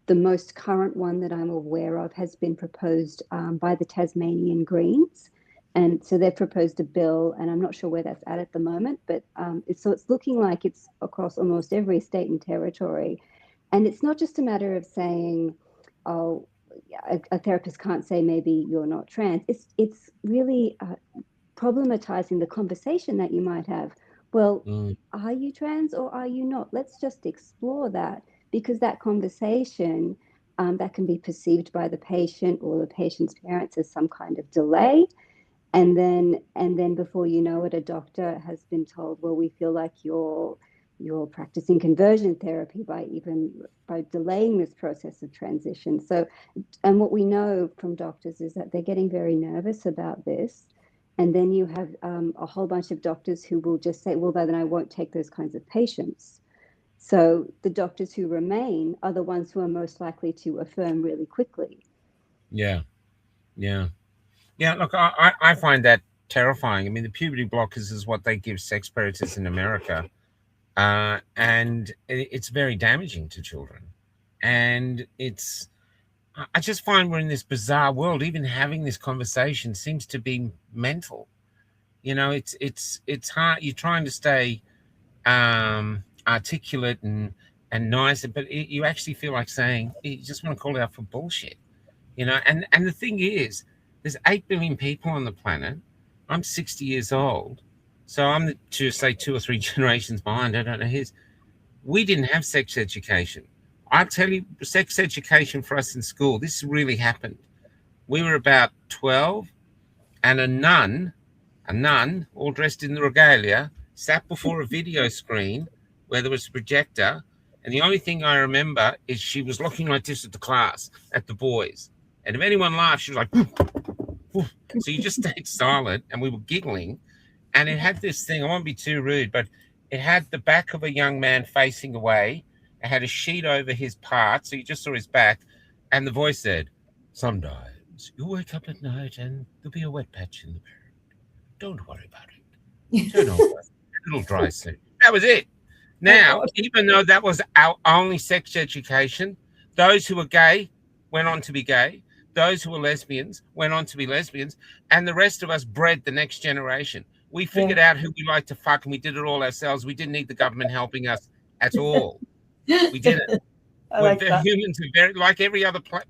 F: The most current one that I'm aware of has been proposed by the Tasmanian Greens. And so they've proposed a bill, and I'm not sure where that's at the moment, but it's looking like it's across almost every state and territory. And it's not just a matter of saying, oh, a therapist can't say maybe you're not trans. It's really problematizing the conversation that you might have. Well, are you trans or are you not? Let's just explore that, because that conversation that can be perceived by the patient or the patient's parents as some kind of delay. And then before you know it, a doctor has been told, well, we feel like you're practicing conversion therapy by delaying this process of transition. So, and what we know from doctors is that they're getting very nervous about this. And then you have a whole bunch of doctors who will just say, well, then I won't take those kinds of patients. So the doctors who remain are the ones who are most likely to affirm really quickly.
A: Yeah. Look, I find that terrifying. I mean, the puberty blockers is what they give sex predators in America. and it's very damaging to children. And I just find we're in this bizarre world. Even having this conversation seems to be mental. You know, it's hard. You're trying to stay articulate and nice, but you actually feel like saying, you just want to call it out for bullshit. You know, and the thing is, there's 8 billion people on the planet. I'm 60 years old, so I'm to say 2 or 3 generations behind. I don't know his. We didn't have sex education. I'll tell you, sex education for us in school, this really happened. We were about 12, and a nun, all dressed in the regalia, sat before a video screen where there was a projector, and the only thing I remember is she was looking like this at the class, at the boys. And if anyone laughed, she was like, woof. So you just stayed silent, and we were giggling. And it had this thing, I won't be too rude, but it had the back of a young man facing away. It had a sheet over his part, so you just saw his back. And the voice said, sometimes you wake up at night and there'll be a wet patch in the bed. Don't worry about it. Turn over. It'll dry soon. That was it. Now, even though that was our only sex education, those who were gay went on to be gay. Those who were lesbians went on to be lesbians. And the rest of us bred the next generation. We figured out who we liked to fuck, and we did it all ourselves. We didn't need the government helping us at all. We didn't. Humans are very like every other planet.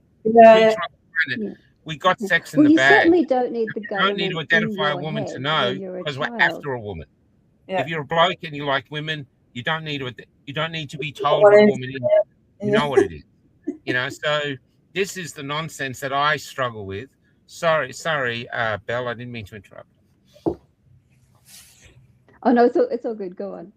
A: We got sex in the bag.
F: You certainly don't need the government.
A: You don't need to identify a woman to know because we're after a woman. If you're a bloke and you like women, you don't need to be told what a woman is. You know what it is. You know, so this is the nonsense that I struggle with. Sorry, Belle, I didn't mean to interrupt.
F: Oh no, it's all good. Go on.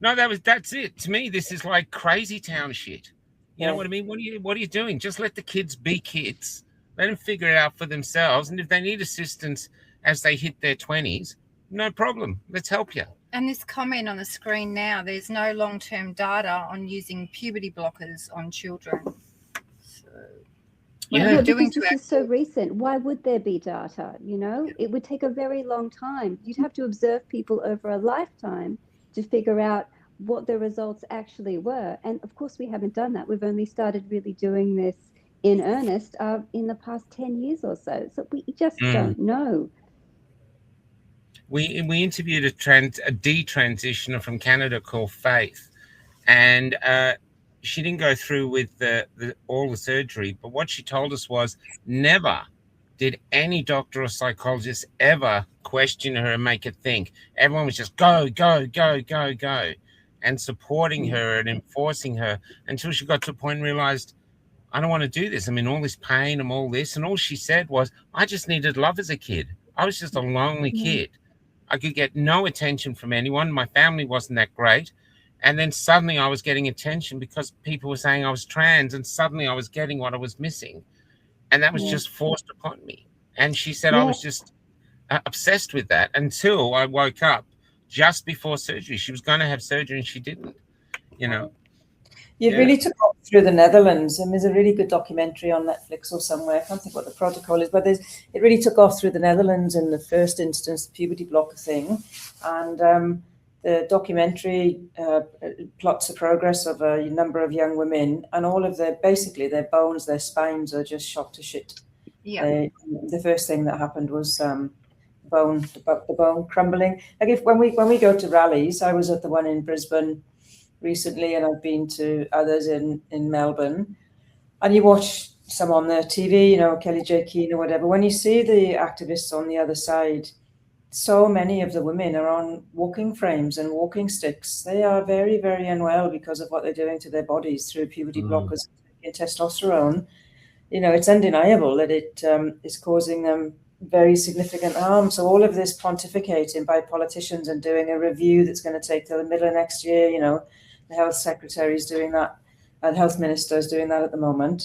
A: No, that's it. To me, this is like crazy town shit. You know what I mean? What are you doing? Just let the kids be kids. Let them figure it out for themselves. And if they need assistance as they hit their 20s, no problem. Let's help you.
B: And this comment on the screen now, there's no long-term data on using puberty blockers on children.
F: Yeah, because this is so recent. Why would there be data? You know, it would take a very long time. You'd have to observe people over a lifetime to figure out what the results actually were. And of course, we haven't done that. We've only started really doing this in earnest in the past 10 years or so. So we just don't know.
A: We interviewed a detransitioner from Canada called Faith, and she didn't go through with all the surgery, but what she told us was never did any doctor or psychologist ever question her and make her think. Everyone was just go, and supporting her and enforcing her until she got to a point and realized, I don't want to do this. I'm in all this pain and all this. And all she said was, I just needed love as a kid. I was just a lonely kid. I could get no attention from anyone. My family wasn't that great. And then suddenly I was getting attention because people were saying I was trans, and suddenly I was getting what I was missing. And that was just forced upon me. And she said I was just obsessed with that until I woke up just before surgery. She was going to have surgery and she didn't, you know.
E: You really took off through the Netherlands, and there's a really good documentary on Netflix or somewhere. I can't think what the protocol is, but it really took off through the Netherlands in the first instance, the puberty blocker thing. And the documentary plots the progress of a number of young women, and all of their bones, their spines are just shot to shit. Yeah. The first thing that happened was the bone crumbling. Like when we go to rallies, I was at the one in Brisbane recently, and I've been to others in Melbourne, and you watch some on the TV, you know, Kelly J. Keane or whatever. When you see the activists on the other side, so many of the women are on walking frames and walking sticks. They are very, very unwell because of what they're doing to their bodies through puberty blockers and testosterone. You know, it's undeniable that it is causing them very significant harm. So all of this pontificating by politicians and doing a review that's going to take till the middle of next year, you know, the health secretary is doing that, and the health minister is doing that at the moment.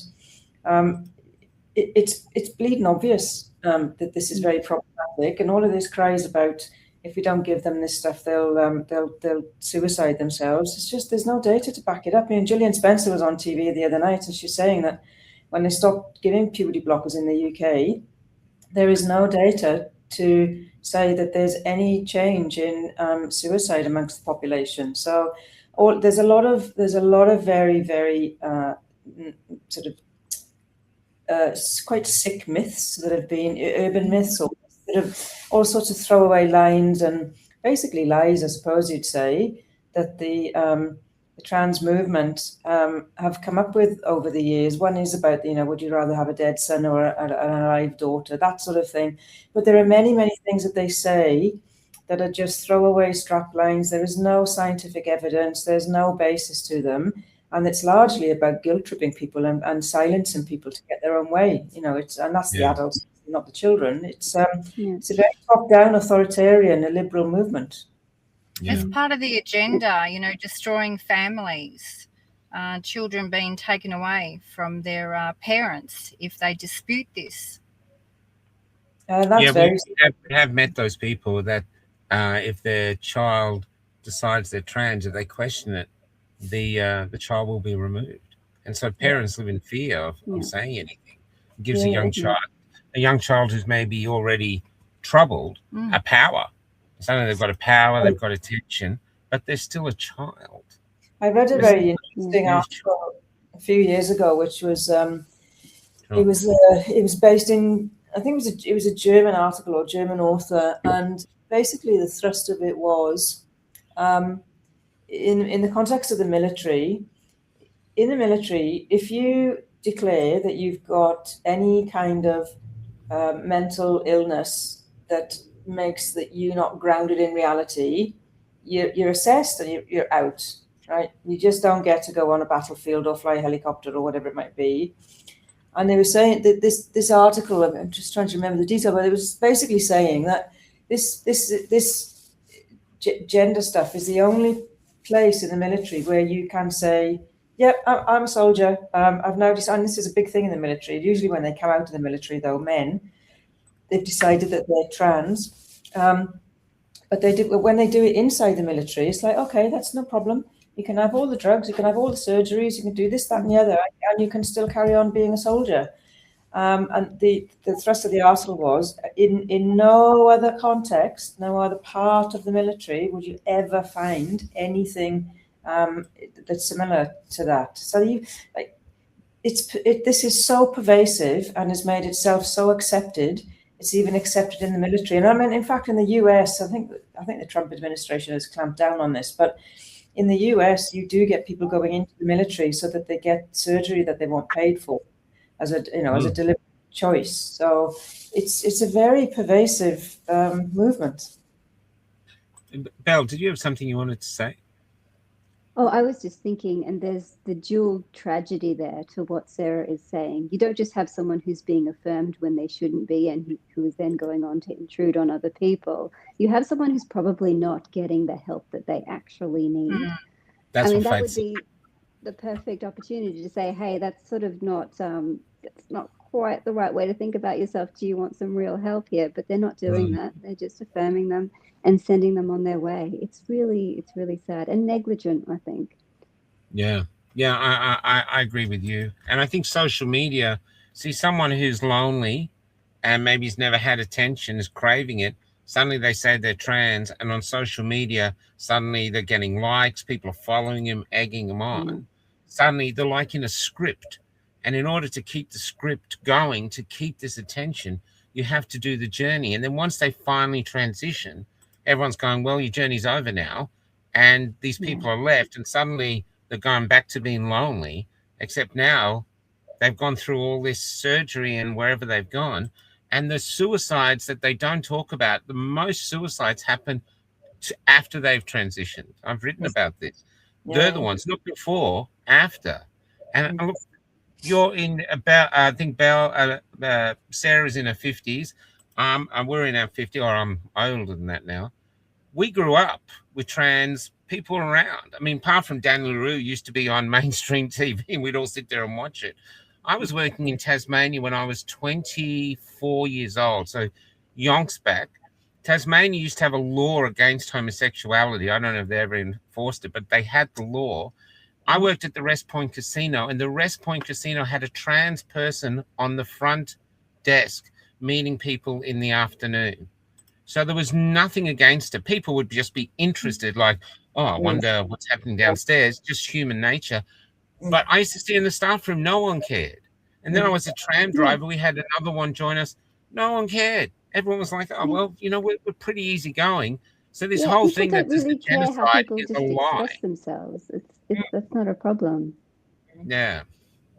E: It's bleeding obvious that this is very problematic, and all of this cries about if we don't give them this stuff, they'll suicide themselves. It's just there's no data to back it up. I mean, Gillian Spencer was on TV the other night, and she's saying that when they stopped giving puberty blockers in the UK, there is no data to say that there's any change in suicide amongst the population. So there's a lot of very, very sort of quite sick myths that have been urban myths, or that have all sorts of throwaway lines and basically lies, I suppose you'd say, that the trans movement have come up with over the years. One is about, would you rather have a dead son or an alive daughter, that sort of thing. But there are many, many things that they say that are just throwaway strap lines. There is no scientific evidence. There's no basis to them. And it's largely about guilt tripping people and silencing people to get their own way. And that's the adults, not the children. It's a very top-down, authoritarian, a liberal movement.
B: It's part of the agenda, destroying families, children being taken away from their parents if they dispute this.
A: We have met those people that if their child decides they're trans, if they question it, the child will be removed. And so parents live in fear of saying anything. It gives a young child who's maybe already troubled a power. Suddenly they've got a power, they've got attention, but they're still a child.
E: I read a very interesting article a few years ago, which was it was based in, I think it was a German article or German author, and basically the thrust of it was in the context of the military. In the military, if you declare that you've got any kind of mental illness that makes that you not grounded in reality, you're assessed and you're out, right? You just don't get to go on a battlefield or fly a helicopter or whatever it might be. And they were saying that this article, I'm just trying to remember the detail, but it was basically saying that this gender stuff is the only place in the military where you can say, yep, I'm a soldier. I've now decided, and this is a big thing in the military. Usually when they come out of the military, though, men, they've decided that they're trans. But when they do it inside the military, it's like, okay, that's no problem. You can have all the drugs, you can have all the surgeries, you can do this, that, and the other, and you can still carry on being a soldier. And the thrust of the article was, in no other context, no other part of the military would you ever find anything that's similar to that. So this is so pervasive and has made itself so accepted. It's even accepted in the military. And I mean, in fact, in the US, I think the Trump administration has clamped down on this, but in the US, you do get people going into the military so that they get surgery that they want paid for as a deliberate choice. So it's a very pervasive movement.
A: Belle, did you have something you wanted to say?
F: Oh, I was just thinking, and there's the dual tragedy there to what Sarah is saying. You don't just have someone who's being affirmed when they shouldn't be and who is then going on to intrude on other people. You have someone who's probably not getting the help that they actually need.
A: That
F: would be the perfect opportunity to say, hey, that's sort of not quite the right way to think about yourself. Do you want some real help here? But they're not doing that. They're just affirming them and sending them on their way. It's really sad and negligent, I think.
A: Yeah, I agree with you. And I think social media, see someone who's lonely and maybe has never had attention, is craving it. Suddenly they say they're trans, and on social media, suddenly they're getting likes. People are following them, egging them on. Suddenly they're like in a script. And in order to keep the script going, to keep this attention, you have to do the journey. And then once they finally transition, everyone's going, well, your journey's over now. And these people are left, and suddenly they're going back to being lonely, except now they've gone through all this surgery and wherever they've gone. And the suicides that they don't talk about, the most suicides happen after they've transitioned. I've written about this. They're the ones, not before, after. And look, you're in about, I think Belle, Sarah's in her 50s. We're in our 50s, or I'm older than that now. We grew up with trans people around. I mean, apart from Daniel LaRue used to be on mainstream TV, and we'd all sit there and watch it. I was working in Tasmania when I was 24 years old, so yonks back. Tasmania used to have a law against homosexuality. I don't know if they ever enforced it, but they had the law. I worked at the Rest Point Casino, and the Rest Point Casino had a trans person on the front desk meeting people in the afternoon. So there was nothing against it. People would just be interested, like, oh, I wonder what's happening downstairs, just human nature. But I used to see in the staff room, no one cared. And then I was a tram driver. We had another one join us. No one cared. Everyone was like, oh, well, you know, we're pretty easygoing. So this whole
F: people
A: thing
F: don't
A: that
F: really
A: the
F: care how
A: genocide
F: people
A: is
F: just
A: a lie.
F: express themselves. That's not a problem.
A: Yeah.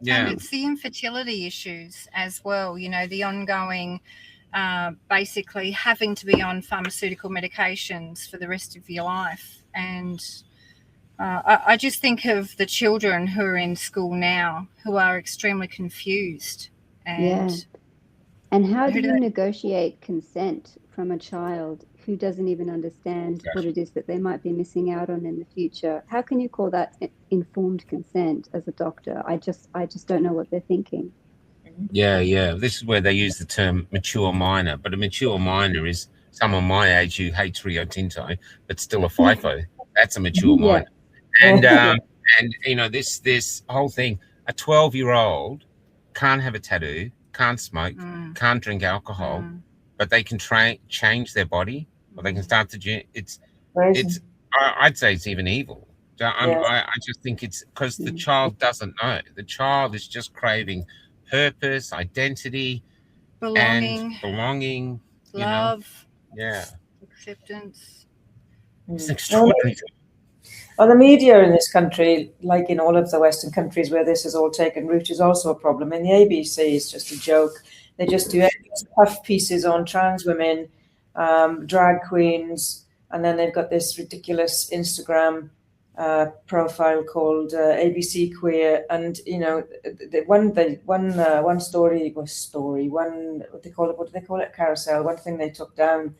B: And it's the infertility issues as well, you know, the ongoing basically having to be on pharmaceutical medications for the rest of your life. And I just think of the children who are in school now who are extremely confused. And
F: And how do you negotiate consent from a child who doesn't even understand what it is that they might be missing out on in the future? How can you call that informed consent as a doctor? I just don't know what they're thinking.
A: Yeah. This is where they use the term mature minor, but a mature minor is someone my age who hates Rio Tinto, but still a FIFO. That's a mature minor. And you know, this whole thing, a 12-year-old can't have a tattoo, can't smoke, can't drink alcohol, but they can change their body, or they can start to I'd say it's even evil. I just think it's because the child doesn't know. The child is just craving purpose, identity, belonging,
B: love,
A: acceptance.
B: It's
A: extraordinary.
E: Well, the media in this country, like in all of the Western countries where this has all taken root, is also a problem. And the ABC is just a joke. They just do puff pieces on trans women, drag queens, and then they've got this ridiculous Instagram profile called ABC Queer. And you know, one story, what do they call it, carousel. One thing they took down.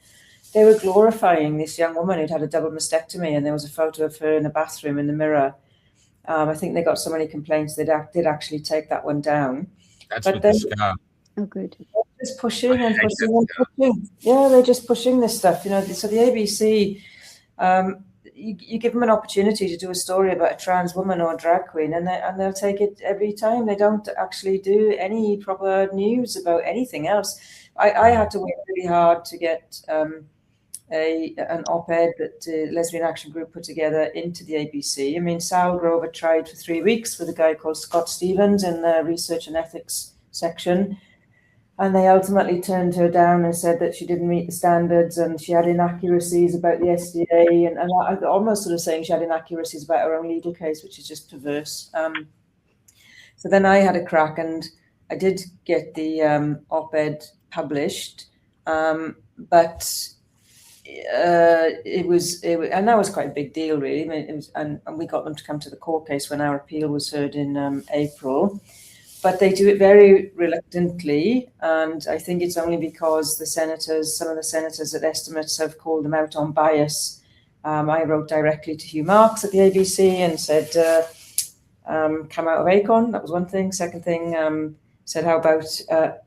E: They were glorifying this young woman who'd had a double mastectomy, and there was a photo of her in a bathroom in the mirror. I think they got so many complaints they did actually take that one down.
A: That's with the scar.
F: Oh, good.
E: They're just pushing and pushing and pushing. Yeah, they're just pushing this stuff. You know, so the ABC, you give them an opportunity to do a story about a trans woman or a drag queen, and they'll take it every time. They don't actually do any proper news about anything else. I had to work really hard to get an op-ed that the Lesbian Action Group put together into the ABC. I mean, Sal Grover tried for 3 weeks with a guy called Scott Stevens in the research and ethics section, and they ultimately turned her down and said that she didn't meet the standards and she had inaccuracies about the SDA, and I almost sort of saying she had inaccuracies about her own legal case, which is just perverse. So then I had a crack, and I did get the op-ed published, but it was, and that was quite a big deal, really. I mean, it was, and we got them to come to the court case when our appeal was heard in April. But they do it very reluctantly, and I think it's only because some of the senators at Estimates have called them out on bias. I wrote directly to Hugh Marks at the ABC and said, come out of ACON. That was one thing. Second thing, said, how about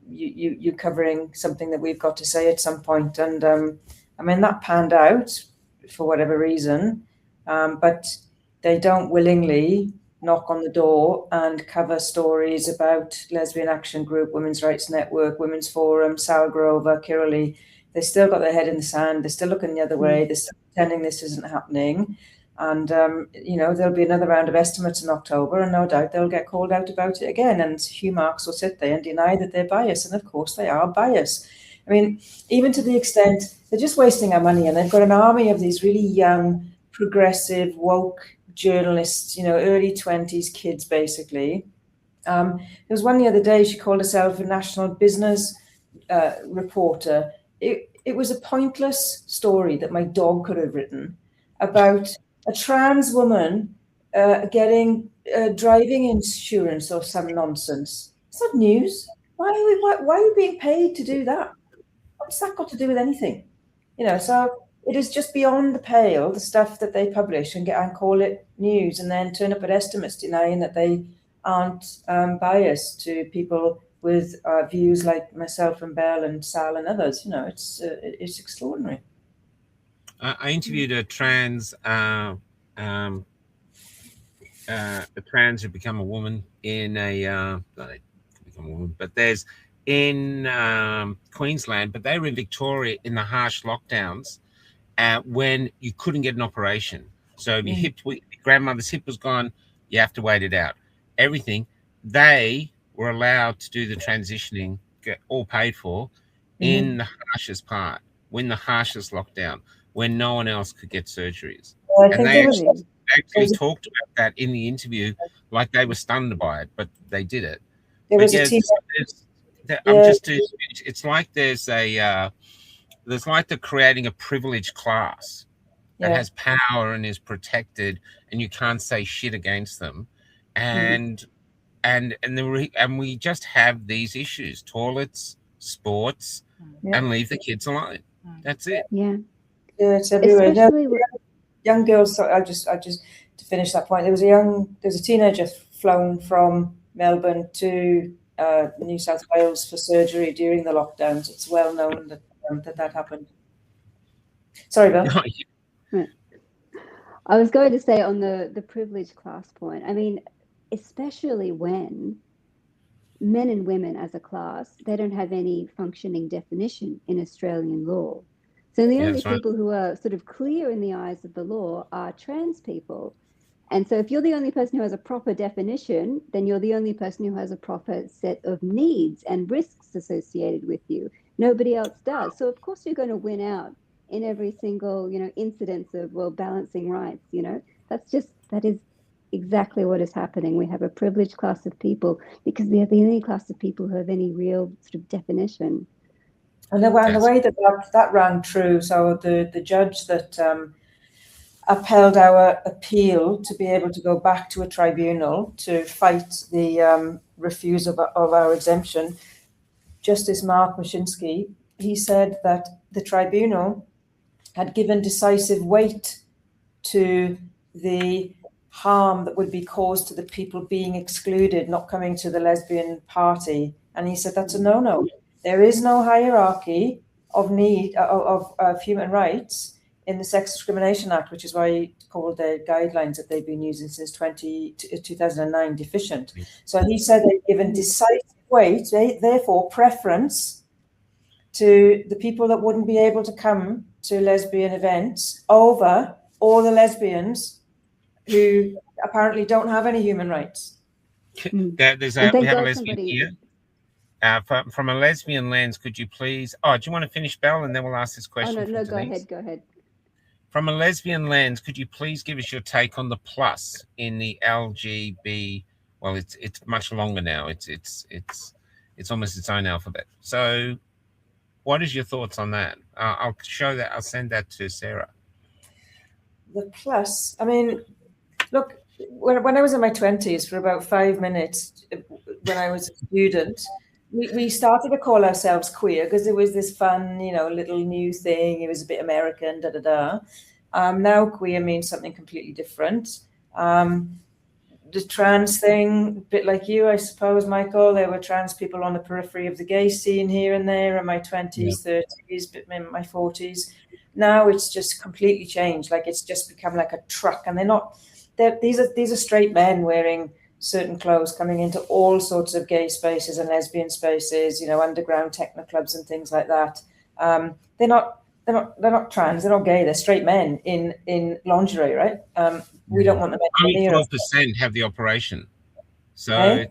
E: you covering something that we've got to say at some point? And I mean, that panned out for whatever reason, but they don't willingly knock on the door and cover stories about Lesbian Action Group, Women's Rights Network, Women's Forum, Sal Grover, Kiralee. They still got their head in the sand. They're still looking the other way. They're still pretending this isn't happening. And, you know, there'll be another round of estimates in October, and no doubt they'll get called out about it again. And Hugh Marks will sit there and deny that they're biased. And of course they are biased. I mean, even to the extent they're just wasting our money, and they've got an army of these really young, progressive, woke journalists, you know, early 20s kids, basically. There was one the other day, she called herself a national business reporter. It was a pointless story that my dog could have written about a trans woman getting driving insurance or some nonsense. It's not news. Why are you being paid to do that? What's that got to do with anything? You know, so it is just beyond the pale, the stuff that they publish and call it news, and then turn up at Estimates denying that they aren't biased to people with views like myself and Belle and Sal and others. You know, it's extraordinary.
A: I interviewed a trans who become a woman in a become a woman, but there's in Queensland, but they were in Victoria in the harsh lockdowns when you couldn't get an operation. So if your grandmother's hip was gone, you have to wait it out. Everything. They were allowed to do the transitioning, get all paid for, in the harshest part, when the harshest lockdown, when no one else could get surgeries.
E: Well, I
A: And
E: think
A: they actually talked about that in the interview, like they were stunned by it, but they did it.
E: there
A: But
E: was
A: yeah,
E: a team.
A: I'm just too. It's like there's like they're creating a privileged class that has power and is protected, and you can't say shit against them, and we just have these issues: toilets, sports, and leave the kids alone. That's it.
F: Yeah.
E: Yeah, it's everywhere.
F: Especially
E: Young girls. So I just to finish that point. There's a teenager flown from Melbourne to New South Wales for surgery during the lockdowns. It's well known that happened. Sorry, Bill.
F: I was going to say on the privileged class point, I mean, especially when men and women as a class, they don't have any functioning definition in Australian law. So the only people who are sort of clear in the eyes of the law are trans people. And so if you're the only person who has a proper definition, then you're the only person who has a proper set of needs and risks associated with you. Nobody else does. So of course you're going to win out in every single, incidence of, balancing rights, that is exactly what is happening. We have a privileged class of people because they're the only class of people who have any real sort of definition.
E: And the way that ran true, so the judge that upheld our appeal to be able to go back to a tribunal to fight the refusal of our exemption, Justice Mark Mashinsky, he said that the tribunal had given decisive weight to the harm that would be caused to the people being excluded, not coming to the lesbian party. And he said that's a no-no. There is no hierarchy of human rights in the Sex Discrimination Act, which is why he called the guidelines that they've been using since 2009 deficient. So he said they've given decisive weight, therefore preference, to the people that wouldn't be able to come to lesbian events over all the lesbians who apparently don't have any human rights.
A: We have a lesbian here. From a lesbian lens, could you please? Oh, do you want to finish, Belle, and then we'll ask this question?
F: Oh no, go ahead.
A: From a lesbian lens, could you please give us your take on the plus in the LGB? Well, it's much longer now. It's almost its own alphabet. So, what is your thoughts on that? I'll show that. I'll send that to Sarah.
E: The plus. I mean, look. When I was in my 20s, for about 5 minutes, when I was a student, we started to call ourselves queer because there was this fun, little new thing. It was a bit American, Now queer means something completely different. The trans thing, a bit like you, I suppose, Michael. There were trans people on the periphery of the gay scene here and there in my 20s, 30s, but in my 40s. Now it's just completely changed. Like it's just become like a truck, and these are straight men wearing certain clothes coming into all sorts of gay spaces and lesbian spaces, underground techno clubs and things like that. They're not trans, they're not gay, they're straight men in lingerie, right? We don't want them
A: only 12% have the operation. So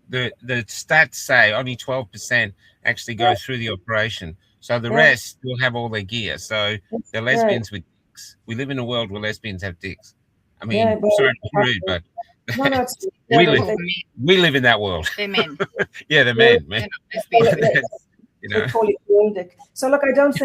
A: the stats say only 12% actually go through the operation. So the rest will have all their gear. So they're lesbians with dicks. We live in a world where lesbians have dicks. I mean, sorry to be rude, but we live in that world.
B: They're men.
A: Yeah, they're men.
E: They call it dick. So look, I don't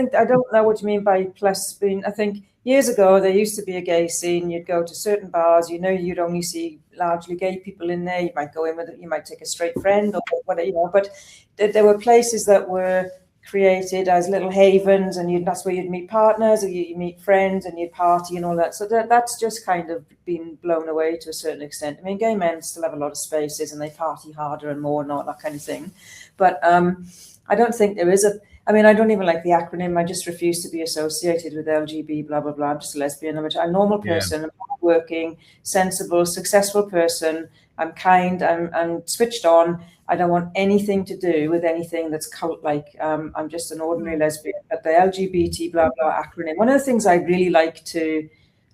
E: know what you mean by plus being. I think years ago there used to be a gay scene. You'd go to certain bars, you'd only see largely gay people in there. You might go in you might take a straight friend or whatever, but there were places that were created as little havens, and that's where you'd meet partners, or you meet friends, and you'd party and all that. So that's just kind of been blown away to a certain extent. I mean, gay men still have a lot of spaces, and they party harder and more and all that kind of thing. But I don't think there is I don't even like the acronym. I just refuse to be associated with LGB, blah, blah, blah. I'm just a lesbian. I'm a normal person, a working, sensible, successful person I'm kind, I'm switched on. I don't want anything to do with anything that's cult-like. I'm just an ordinary lesbian. But the LGBT blah blah acronym. One of the things I really like to,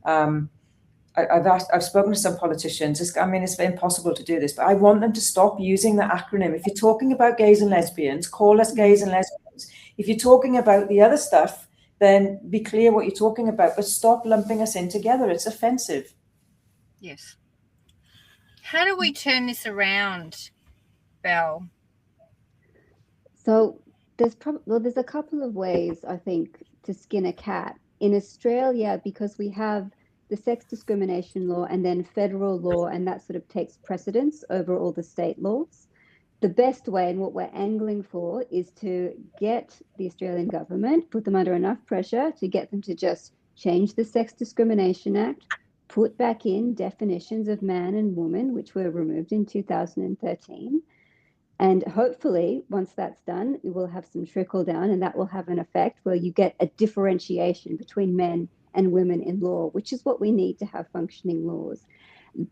E: I've spoken to some politicians. It's impossible to do this, but I want them to stop using the acronym. If you're talking about gays and lesbians, call us gays and lesbians. If you're talking about the other stuff, then be clear what you're talking about, but stop lumping us in together. It's offensive.
B: Yes. How do we turn this around, Belle?
F: So there's a couple of ways, I think, to skin a cat. In Australia, because we have the sex discrimination law and then federal law, and that sort of takes precedence over all the state laws. The best way, and what we're angling for, is to get the Australian government, put them under enough pressure to get them to just change the Sex Discrimination Act, put back in definitions of man and woman, which were removed in 2013. And hopefully, once that's done, we will have some trickle down, and that will have an effect where you get a differentiation between men and women in law, which is what we need to have functioning laws.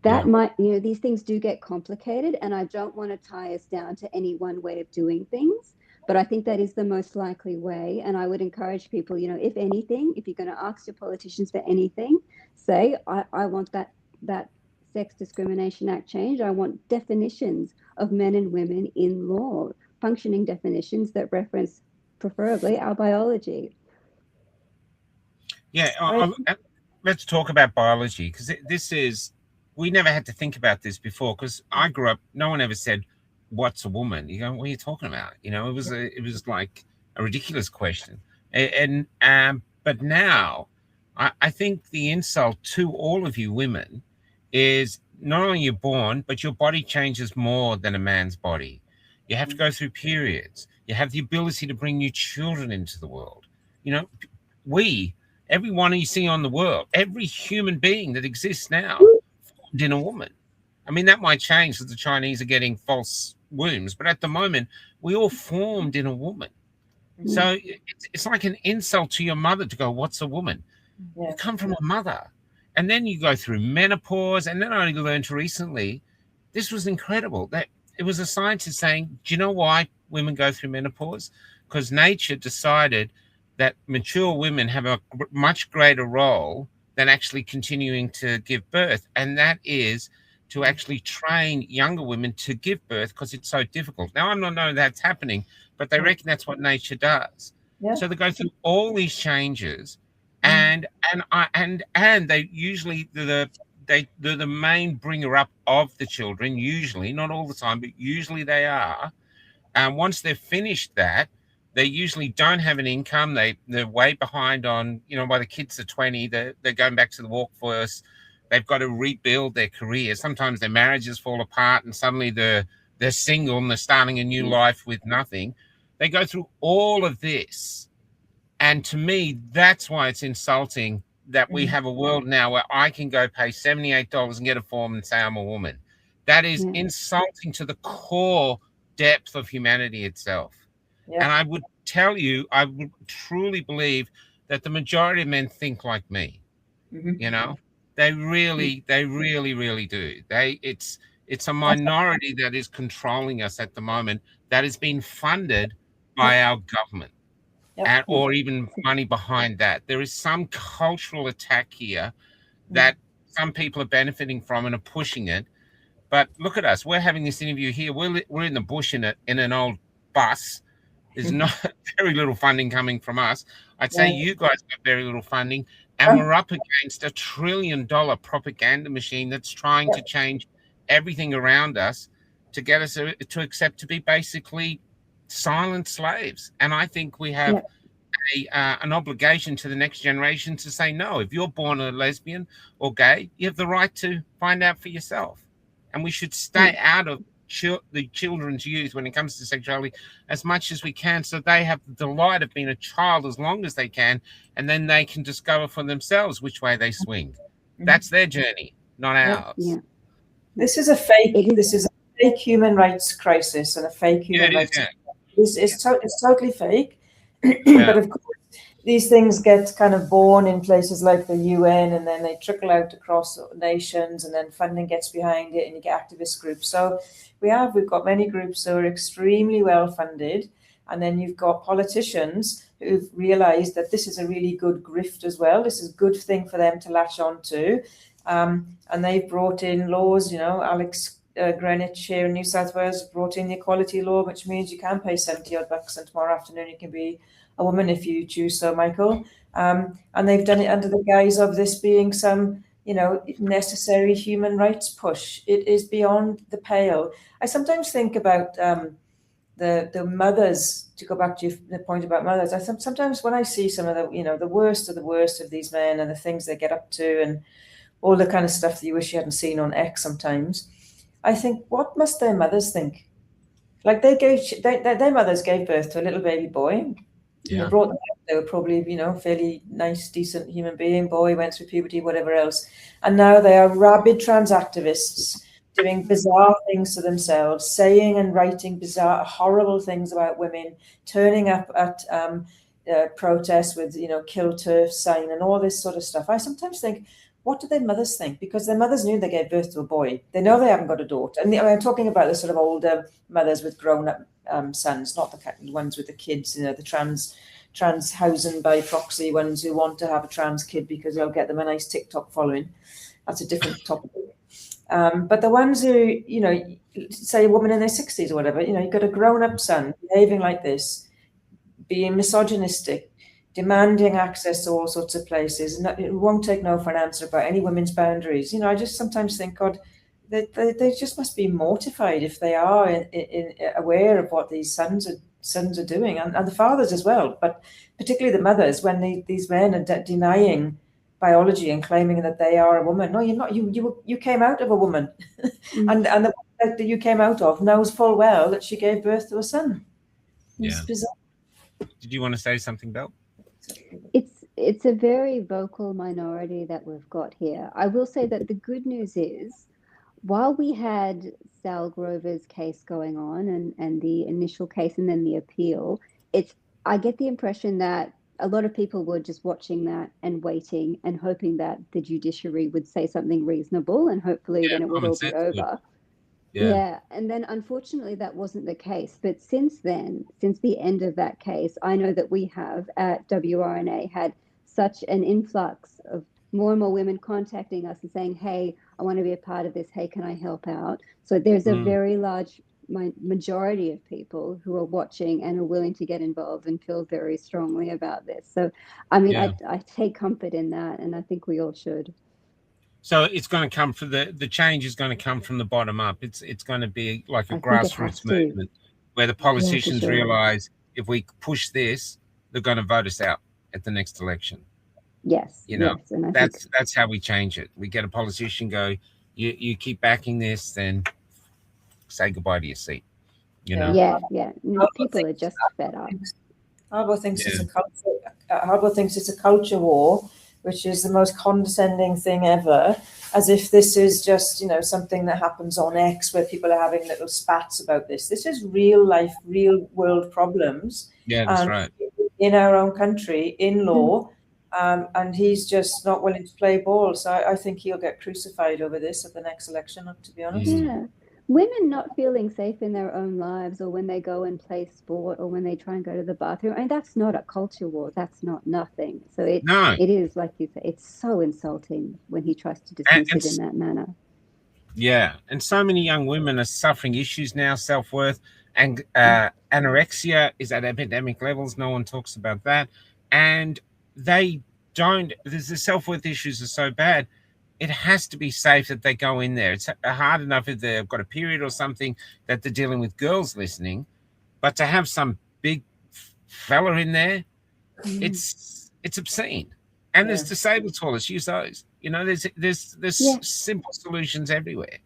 F: That might, these things do get complicated, and I don't want to tie us down to any one way of doing things, but I think that is the most likely way. And I would encourage people, if anything, if you're going to ask your politicians for anything, say, I want that Sex Discrimination Act change. I want definitions of men and women in law, functioning definitions that reference preferably our biology.
A: Yeah, let's talk about biology, because we never had to think about this before, because I grew up, no one ever said, what's a woman? You go, what are you talking about? It was like a ridiculous question. But now I think the insult to all of you women is not only you're born, but your body changes more than a man's body. You have to go through periods. You have the ability to bring new children into the world. Every one you see on the world, every human being that exists now, formed in a woman. I mean, that might change because the Chinese are getting false wombs, but at the moment, we all formed in a woman. So it's like an insult to your mother to go, what's a woman? Yeah. You come from a mother. And then you go through menopause. And then I learned recently, this was incredible, that it was a scientist saying, do you know why women go through menopause? Because nature decided that mature women have a much greater role than actually continuing to give birth. And that is to actually train younger women to give birth, because it's so difficult. Now, I'm not knowing that's happening, but they reckon that's what nature does. Yeah. So they go through all these changes, and they usually they're the main bringer up of the children. Usually, not all the time, but usually they are. And once they've finished that, they usually don't have an income. They're way behind on, by the kids are 20, they're going back to the workforce. They've got to rebuild their career. Sometimes their marriages fall apart, and suddenly they're single and they're starting a new life with nothing. They go through all of this. And to me, that's why it's insulting that we have a world now where I can go pay $78 and get a form and say I'm a woman. That is insulting to the core depth of humanity itself. Yeah. And I would tell you, I would truly believe that the majority of men think like me. They really do. It's a minority that is controlling us at the moment, that is being funded by our government. Or even money behind that. There is some cultural attack here that some people are benefiting from and are pushing it. But look at us. We're having this interview here. We're in the bush in an old bus. There's not very little funding coming from us. I'd say you guys got very little funding. And we're up against $1 trillion propaganda machine that's trying to change everything around us to get us to accept to be basically silent slaves. And I think we have an obligation to the next generation to say, no, if you're born a lesbian or gay, you have the right to find out for yourself. And we should stay out of the children's youth when it comes to sexuality as much as we can, so they have the delight of being a child as long as they can, and then they can discover for themselves which way they swing. That's their journey, not ours.
E: This is a fake human rights crisis and a fake human rights. It's totally fake. But of course, these things get kind of born in places like the UN, and then they trickle out across nations, and then funding gets behind it, and you get activist groups. So we've got many groups that are extremely well funded, and then you've got politicians who've realised that this is a really good grift as well. This is a good thing for them to latch on to, and they've brought in laws. Alex Greenwich here in New South Wales brought in the equality law, which means you can pay 70 odd bucks, and tomorrow afternoon you can be a woman if you choose so, Michael. And they've done it under the guise of this being some, necessary human rights push. It is beyond the pale. I sometimes think about the mothers, to go back to the point about mothers. Sometimes when I see some of the worst of the worst of these men and the things they get up to and all the kind of stuff that you wish you hadn't seen on X sometimes, I think, what must their mothers think? Like their mothers gave birth to a little baby boy.
A: Yeah.
E: They brought them out. They were probably, fairly nice, decent human being. Boy went through puberty, whatever else. And now they are rabid trans activists doing bizarre things to themselves, saying and writing bizarre, horrible things about women, turning up at protests with, kill turf sign and all this sort of stuff. I sometimes think, what do their mothers think? Because their mothers knew they gave birth to a boy. They know they haven't got a daughter. And I'm talking about the sort of older mothers with grown-up sons, not the ones with the kids, the trans housing by proxy ones who want to have a trans kid because they'll get them a nice TikTok following. That's a different topic. But the ones who, say a woman in their 60s or whatever, you've got a grown-up son behaving like this, being misogynistic, demanding access to all sorts of places. It won't take no for an answer about any women's boundaries. I just sometimes think, God, they just must be mortified if they are aware of what these sons are doing, and the fathers as well, but particularly the mothers, when these men are denying biology and claiming that they are a woman. No, you're not. You came out of a woman, and the one that you came out of knows full well that she gave birth to a son. It's bizarre.
A: Did you want to say something, Belle?
F: It's a very vocal minority that we've got here. I will say that the good news is, while we had Sal Grover's case going on and the initial case and then the appeal, I get the impression that a lot of people were just watching that and waiting and hoping that the judiciary would say something reasonable, and hopefully then it would all be over. Yeah. And then unfortunately that wasn't the case. But since then, since the end of that case, I know that we have at WRNA had such an influx of more and more women contacting us and saying, hey, I want to be a part of this. Hey, can I help out? So there's a very large majority of people who are watching and are willing to get involved and feel very strongly about this. So, I mean, I take comfort in that, and I think we all should.
A: So it's going to come from the change is going to come from the bottom up. It's going to be like a grassroots movement where the politicians realize if we push this, they're going to vote us out at the next election.
F: Yes.
A: And
F: I
A: that's how we change it. We get a politician go, you keep backing this, then say goodbye to your seat.
F: Yeah. People are just fed up.
E: Harbour thinks it's a culture. Harbour thinks it's a culture war, which is the most condescending thing ever, as if this is just, something that happens on X where people are having little spats about this. This is real life, real world problems.
A: Yeah, that's right.
E: In our own country, in law, and he's just not willing to play ball. So I think he'll get crucified over this at the next election, to be honest.
F: Yeah. Women not feeling safe in their own lives, or when they go and play sport, or when they try and go to the bathroom. I mean, that's not a culture war. That's not nothing. So it is, like you say, it's so insulting when he tries to dismiss it in that manner.
A: Yeah. And so many young women are suffering issues now, self-worth, and anorexia is at epidemic levels. No one talks about that. And the self-worth issues are so bad. It has to be safe that they go in there. It's hard enough if they've got a period or something that they're dealing with girls listening, but to have some big fella in there, it's obscene. And there's disabled toilets. Use those. There's simple solutions everywhere.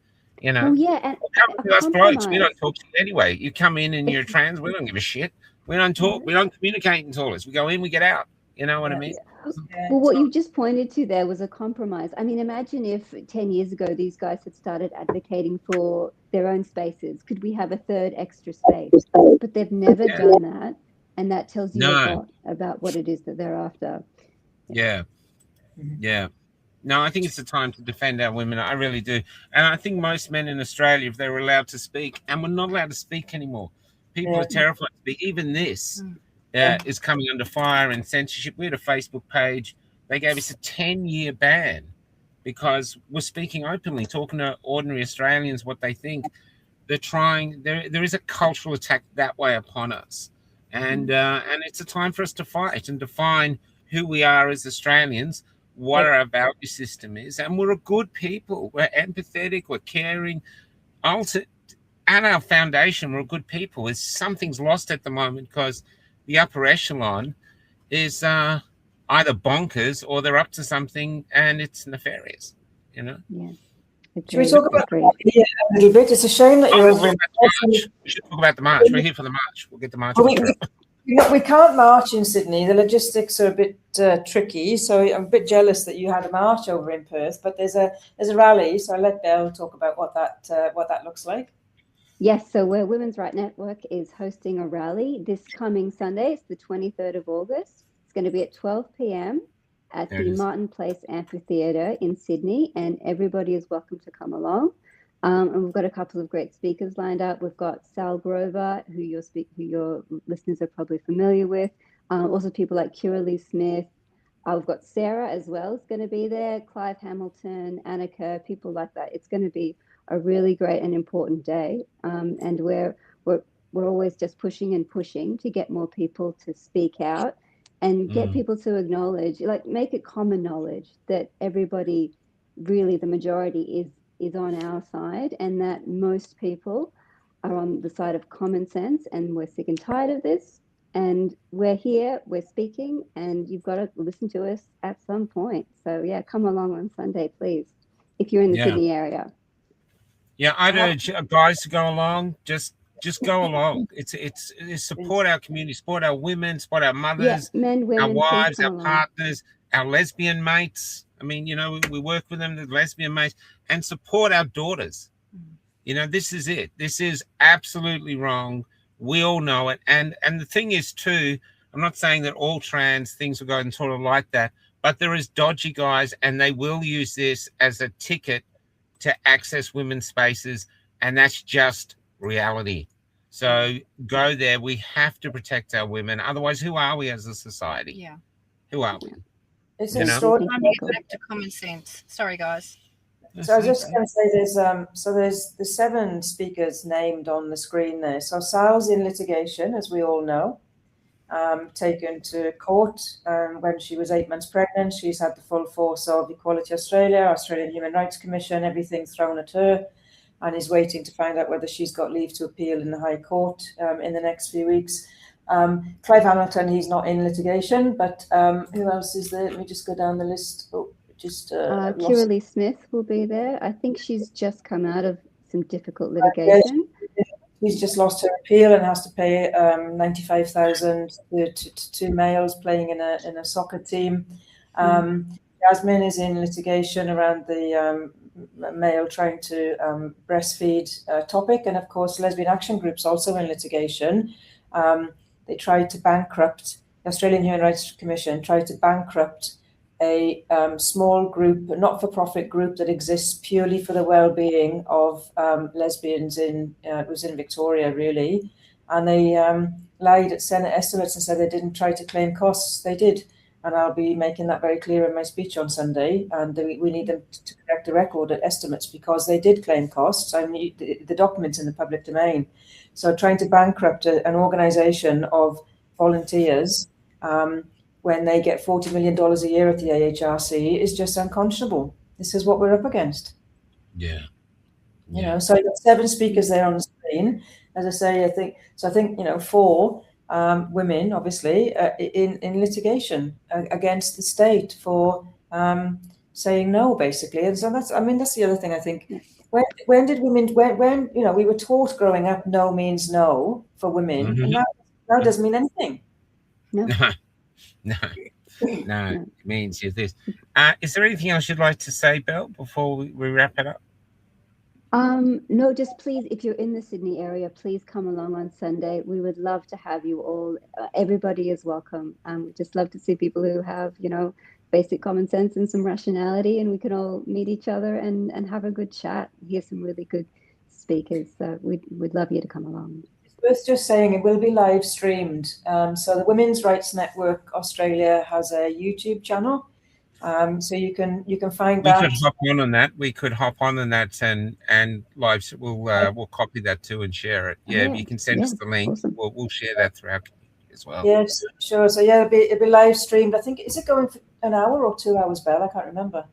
F: Oh yeah, and
A: us blokes, we don't talk to you anyway. You come in and you're trans, we don't give a shit. We don't talk. We don't communicate in toilets. We go in, we get out. You know what I mean?
F: Well, what you just pointed to there was a compromise. I mean, imagine if 10 years ago these guys had started advocating for their own spaces. Could we have a third extra space? But they've never done that. and that tells you a lot about what it is that they're after.
A: Yeah. No, I think it's the time to defend our women. I really do. And I think most men in Australia, if they were allowed to speak, and we're not allowed to speak anymore. People are terrified to speak. Even this is coming under fire and censorship. We had a Facebook page. They gave us a 10-year ban because we're speaking openly, talking to ordinary Australians what they think. They're trying. There is a cultural attack that way upon us, and it's a time for us to fight and define who we are as Australians, what our value system is, and we're a good people. We're empathetic. We're caring. At our foundation, we're a good people. Something's lost at the moment because the upper echelon is either bonkers or they're up to something, and it's nefarious. You know.
F: Yeah.
E: Should we talk about a little bit? It's a shame that you're over.
A: We should talk about the march. We're here for the march. We'll get the march.
E: We can't march in Sydney. The logistics are a bit tricky, so I'm a bit jealous that you had a march over in Perth. But there's a rally, so I'll let Belle talk about what that looks like.
F: Yes, so Women's Right Network is hosting a rally this coming Sunday. It's the 23rd of August. It's going to be at 12 p.m. at the Martin Place Amphitheatre in Sydney, and everybody is welcome to come along. And we've got a couple of great speakers lined up. We've got Sal Grover, who your listeners are probably familiar with. Also people like Kira Lee Smith. We've got Sarah as well is going to be there. Clive Hamilton, Anna Kerr, people like that. It's going to be a really great and important day. And we're always just pushing and pushing to get more people to speak out and get people to acknowledge, like make it common knowledge that everybody, really the majority is on our side, and that most people are on the side of common sense, and we're sick and tired of this, and we're here, we're speaking, and you've got to listen to us at some point. So yeah, come along on Sunday, please, if you're in the Sydney area.
A: Yeah, I'd urge guys to go along. Just go along. It's support our community, support our women, support our mothers,
F: men, women,
A: our wives, our partners, our lesbian mates. I mean, you know, we work with them, the lesbian mates, and support our daughters. You know, this is it. This is absolutely wrong. We all know it. And the thing is, too, I'm not saying that all trans things will go and sort of like that, but there is dodgy guys, and they will use this as a ticket to access women's spaces, and that's just reality. So go there. We have to protect our women. Otherwise, who are we as a society?
B: Yeah.
A: Who are we?
E: It's
B: extraordinary. Back to common sense. Sorry, guys.
E: So I was just going to say there's the 7 speakers named on the screen there. So Sal's in litigation, as we all know, taken to court when she was 8 months pregnant. She's had the full force of Equality Australia, Australian Human Rights Commission, everything thrown at her, and is waiting to find out whether she's got leave to appeal in the High Court in the next few weeks. Clive Hamilton, he's not in litigation, but who else is there? Let me just go down the list.
F: Kira Lee Smith will be there. I think she's just come out of some difficult litigation.
E: She's just lost her appeal and has to pay $95,000 to 2 males playing in a soccer team. Jasmine is in litigation around the male trying to breastfeed topic, and of course Lesbian Action Group's also in litigation. They tried to bankrupt, the Australian Human Rights Commission tried to bankrupt a small group, a not-for-profit group that exists purely for the well-being of lesbians it was in Victoria, really. And they lied at Senate estimates and said they didn't try to claim costs. They did. And I'll be making that very clear in my speech on Sunday. And we need them to correct the record at estimates because they did claim costs. I mean, the documents in the public domain. So trying to bankrupt an organization of volunteers when they get $40 million a year at the AHRC is just unconscionable. This is what we're up against.
A: Yeah.
E: You know, so I've got 7 speakers there on the screen. As I say, I think, you know, 4 women, obviously, in litigation against the state for saying no, basically. And so that's the other thing, I think. When did women, when you know, we were taught growing up, no means no for women, and now doesn't mean anything.
F: No.
A: No, it means this. Is there anything else you'd like to say, Belle, before we wrap it up?
F: No, just please, if you're in the Sydney area, please come along on Sunday. We would love to have you all. Everybody is welcome. We'd just love to see people who have, basic common sense and some rationality, and we can all meet each other and have a good chat. Hear some really good speakers. We'd love you to come along.
E: It's worth just saying it will be live streamed. So the Women's Rights Network Australia has a YouTube channel. So you can find that.
A: We could hop on that. We could hop on that and live. We'll copy that too and share it. Yeah, if you can send us the link, awesome. We'll share that through our community as well.
E: Yes, sure. So yeah, it'll be live streamed. I think, is it going for an hour or 2 hours, Belle? I can't remember.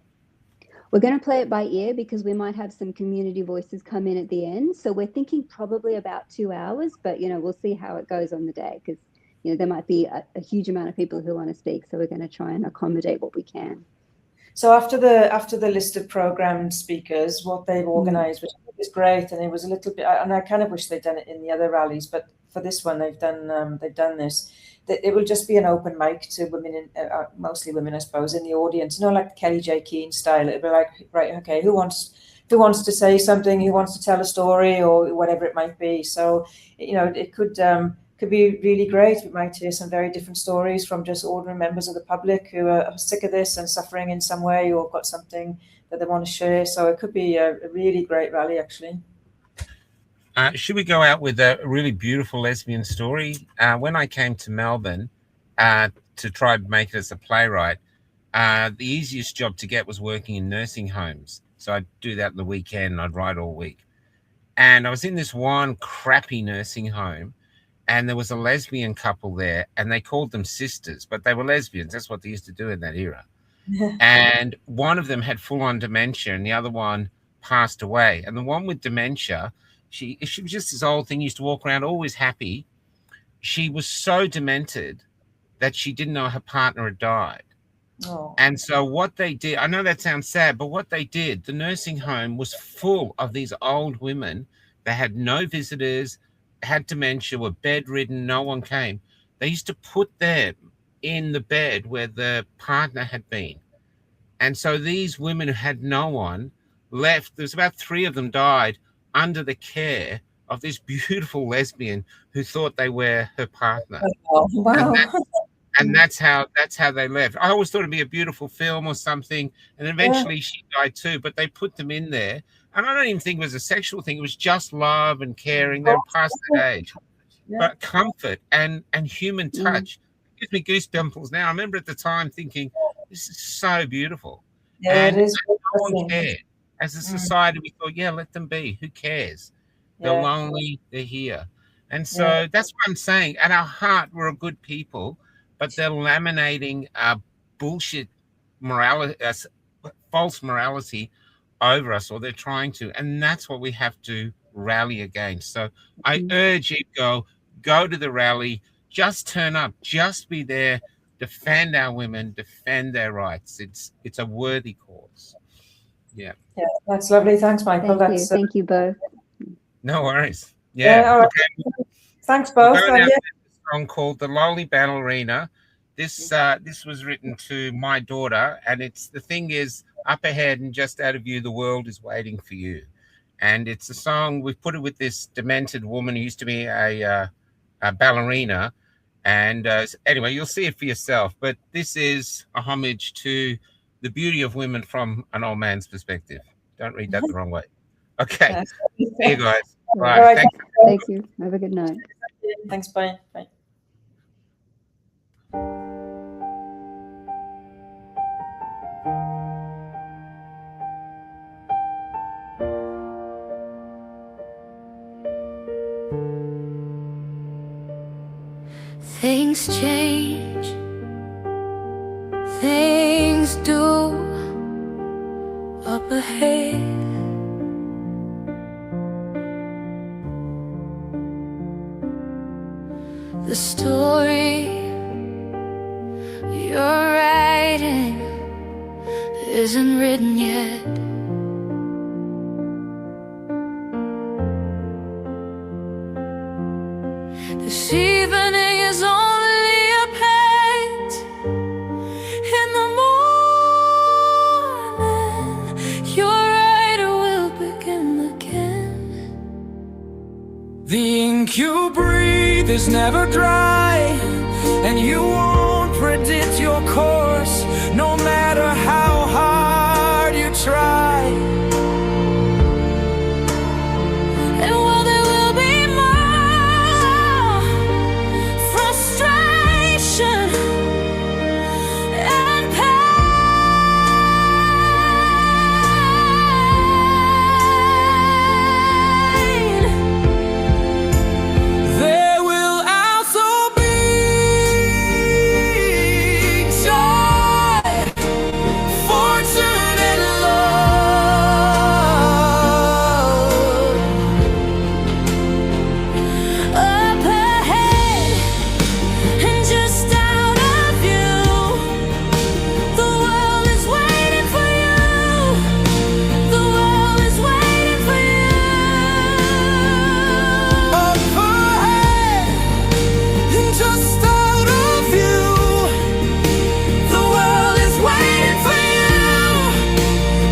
F: We're going to play it by ear because we might have some community voices come in at the end. So we're thinking probably about 2 hours, but we'll see how it goes on the day because there might be a huge amount of people who want to speak. So we're going to try and accommodate what we can.
E: So after the list of programmed speakers, what they've organised, which I think is great, and it was a little bit, and I kind of wish they'd done it in the other rallies, but for this one they've done this. That it will just be an open mic to women, mostly women, I suppose, in the audience. Like Kelly J. Keane style. It'll be like, right, okay, who wants to say something? Who wants to tell a story or whatever it might be? So it could be really great. We might hear some very different stories from just ordinary members of the public who are sick of this and suffering in some way or got something that they want to share. So it could be a really great rally, actually.
A: Should we go out with a really beautiful lesbian story? When I came to Melbourne to try and make it as a playwright, the easiest job to get was working in nursing homes. So I'd do that on the weekend and I'd write all week. And I was in this one crappy nursing home, and there was a lesbian couple there, and they called them sisters, but they were lesbians. That's what they used to do in that era. And one of them had full-on dementia, and the other one passed away. And the one with dementia, she was just this old thing, used to walk around always happy. She was so demented that she didn't know her partner had died. Oh. And so what they did, I know that sounds sad, but what they did, the nursing home was full of these old women. They had no visitors, had dementia, were bedridden, no one came. They used to put them in the bed where the partner had been. And so these women who had no one left, there's about 3 of them died under the care of this beautiful lesbian who thought they were her partner.
E: Oh, wow.
A: And that's how they left. I always thought it'd be a beautiful film or something. And eventually she died too, but they put them in there. And I don't even think it was a sexual thing. It was just love and caring. They were past that age. Yeah. But comfort and human touch. It gives me goosebumps now. I remember at the time thinking, this is so beautiful.
E: Yeah,
A: and
E: it is.
A: No one cared. As a society, we thought, let them be. Who cares? They're lonely. They're here. And so that's what I'm saying. At our heart, we're a good people, but they're laminating bullshit morality, false morality over us, or they're trying to. And that's what we have to rally against. So I urge you, go to the rally, just turn up, just be there, defend our women, defend their rights. It's a worthy cause. Yeah,
E: that's lovely. Thanks, Michael.
F: Thank you both.
A: No worries. All right.
E: Okay. Thanks both.
A: A song called "The Lowly Ballerina." This was written to my daughter, and the thing is, up ahead and just out of view, the world is waiting for you. And it's a song, we've put it with this demented woman who used to be a ballerina. And anyway, you'll see it for yourself. But this is a homage to the beauty of women from an old man's perspective. Don't read that the wrong way. Okay. See you guys. Bye.
E: Right.
F: Thank you. Have a good night.
E: Thanks. Bye. Bye.
D: Things change, things do up ahead. The story you're writing isn't written yet. This evening is only a paint. In the morning, your writer will begin again. you breathe is never dry, and you won't predict your course, no matter how hard you try. And while there will be more frustration and pain, there will also be joy, fortune, and love. Up ahead and just out of view, the world is waiting for you. The world is waiting for you. Up ahead and just out of view, the world is waiting for you.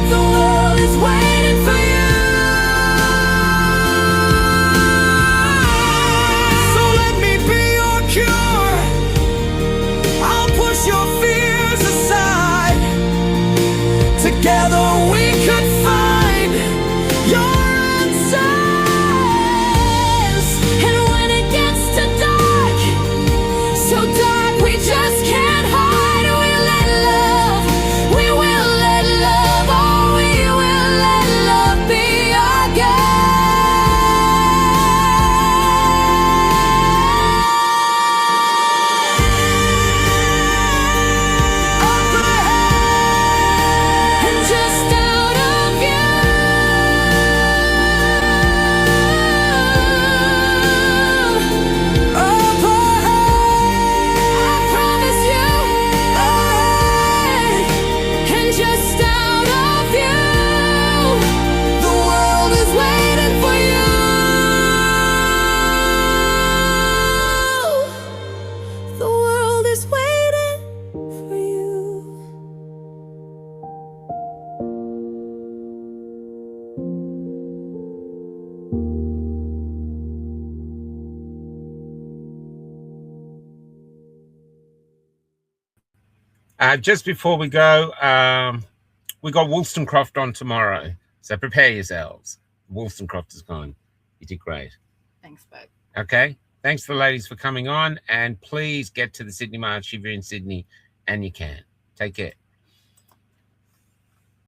D: The world is waiting for you. So let me be your cure. I'll push your fears aside. Together we could find your answers. And when it gets too dark, so dark we just can't hide, we will let love, oh, we will let love be our guide. Up ahead and just out of view, up ahead, I promise you, ahead and just out of view, the world is waiting for you. The world is waiting for you.
A: Just before we go, we got Wollstonecroft on tomorrow, so prepare yourselves. Wollstonecroft is gone. You did great.
B: Thanks, babe.
A: Okay. Thanks to the ladies for coming on, and please get to the Sydney March if you're in Sydney and you can. Take care.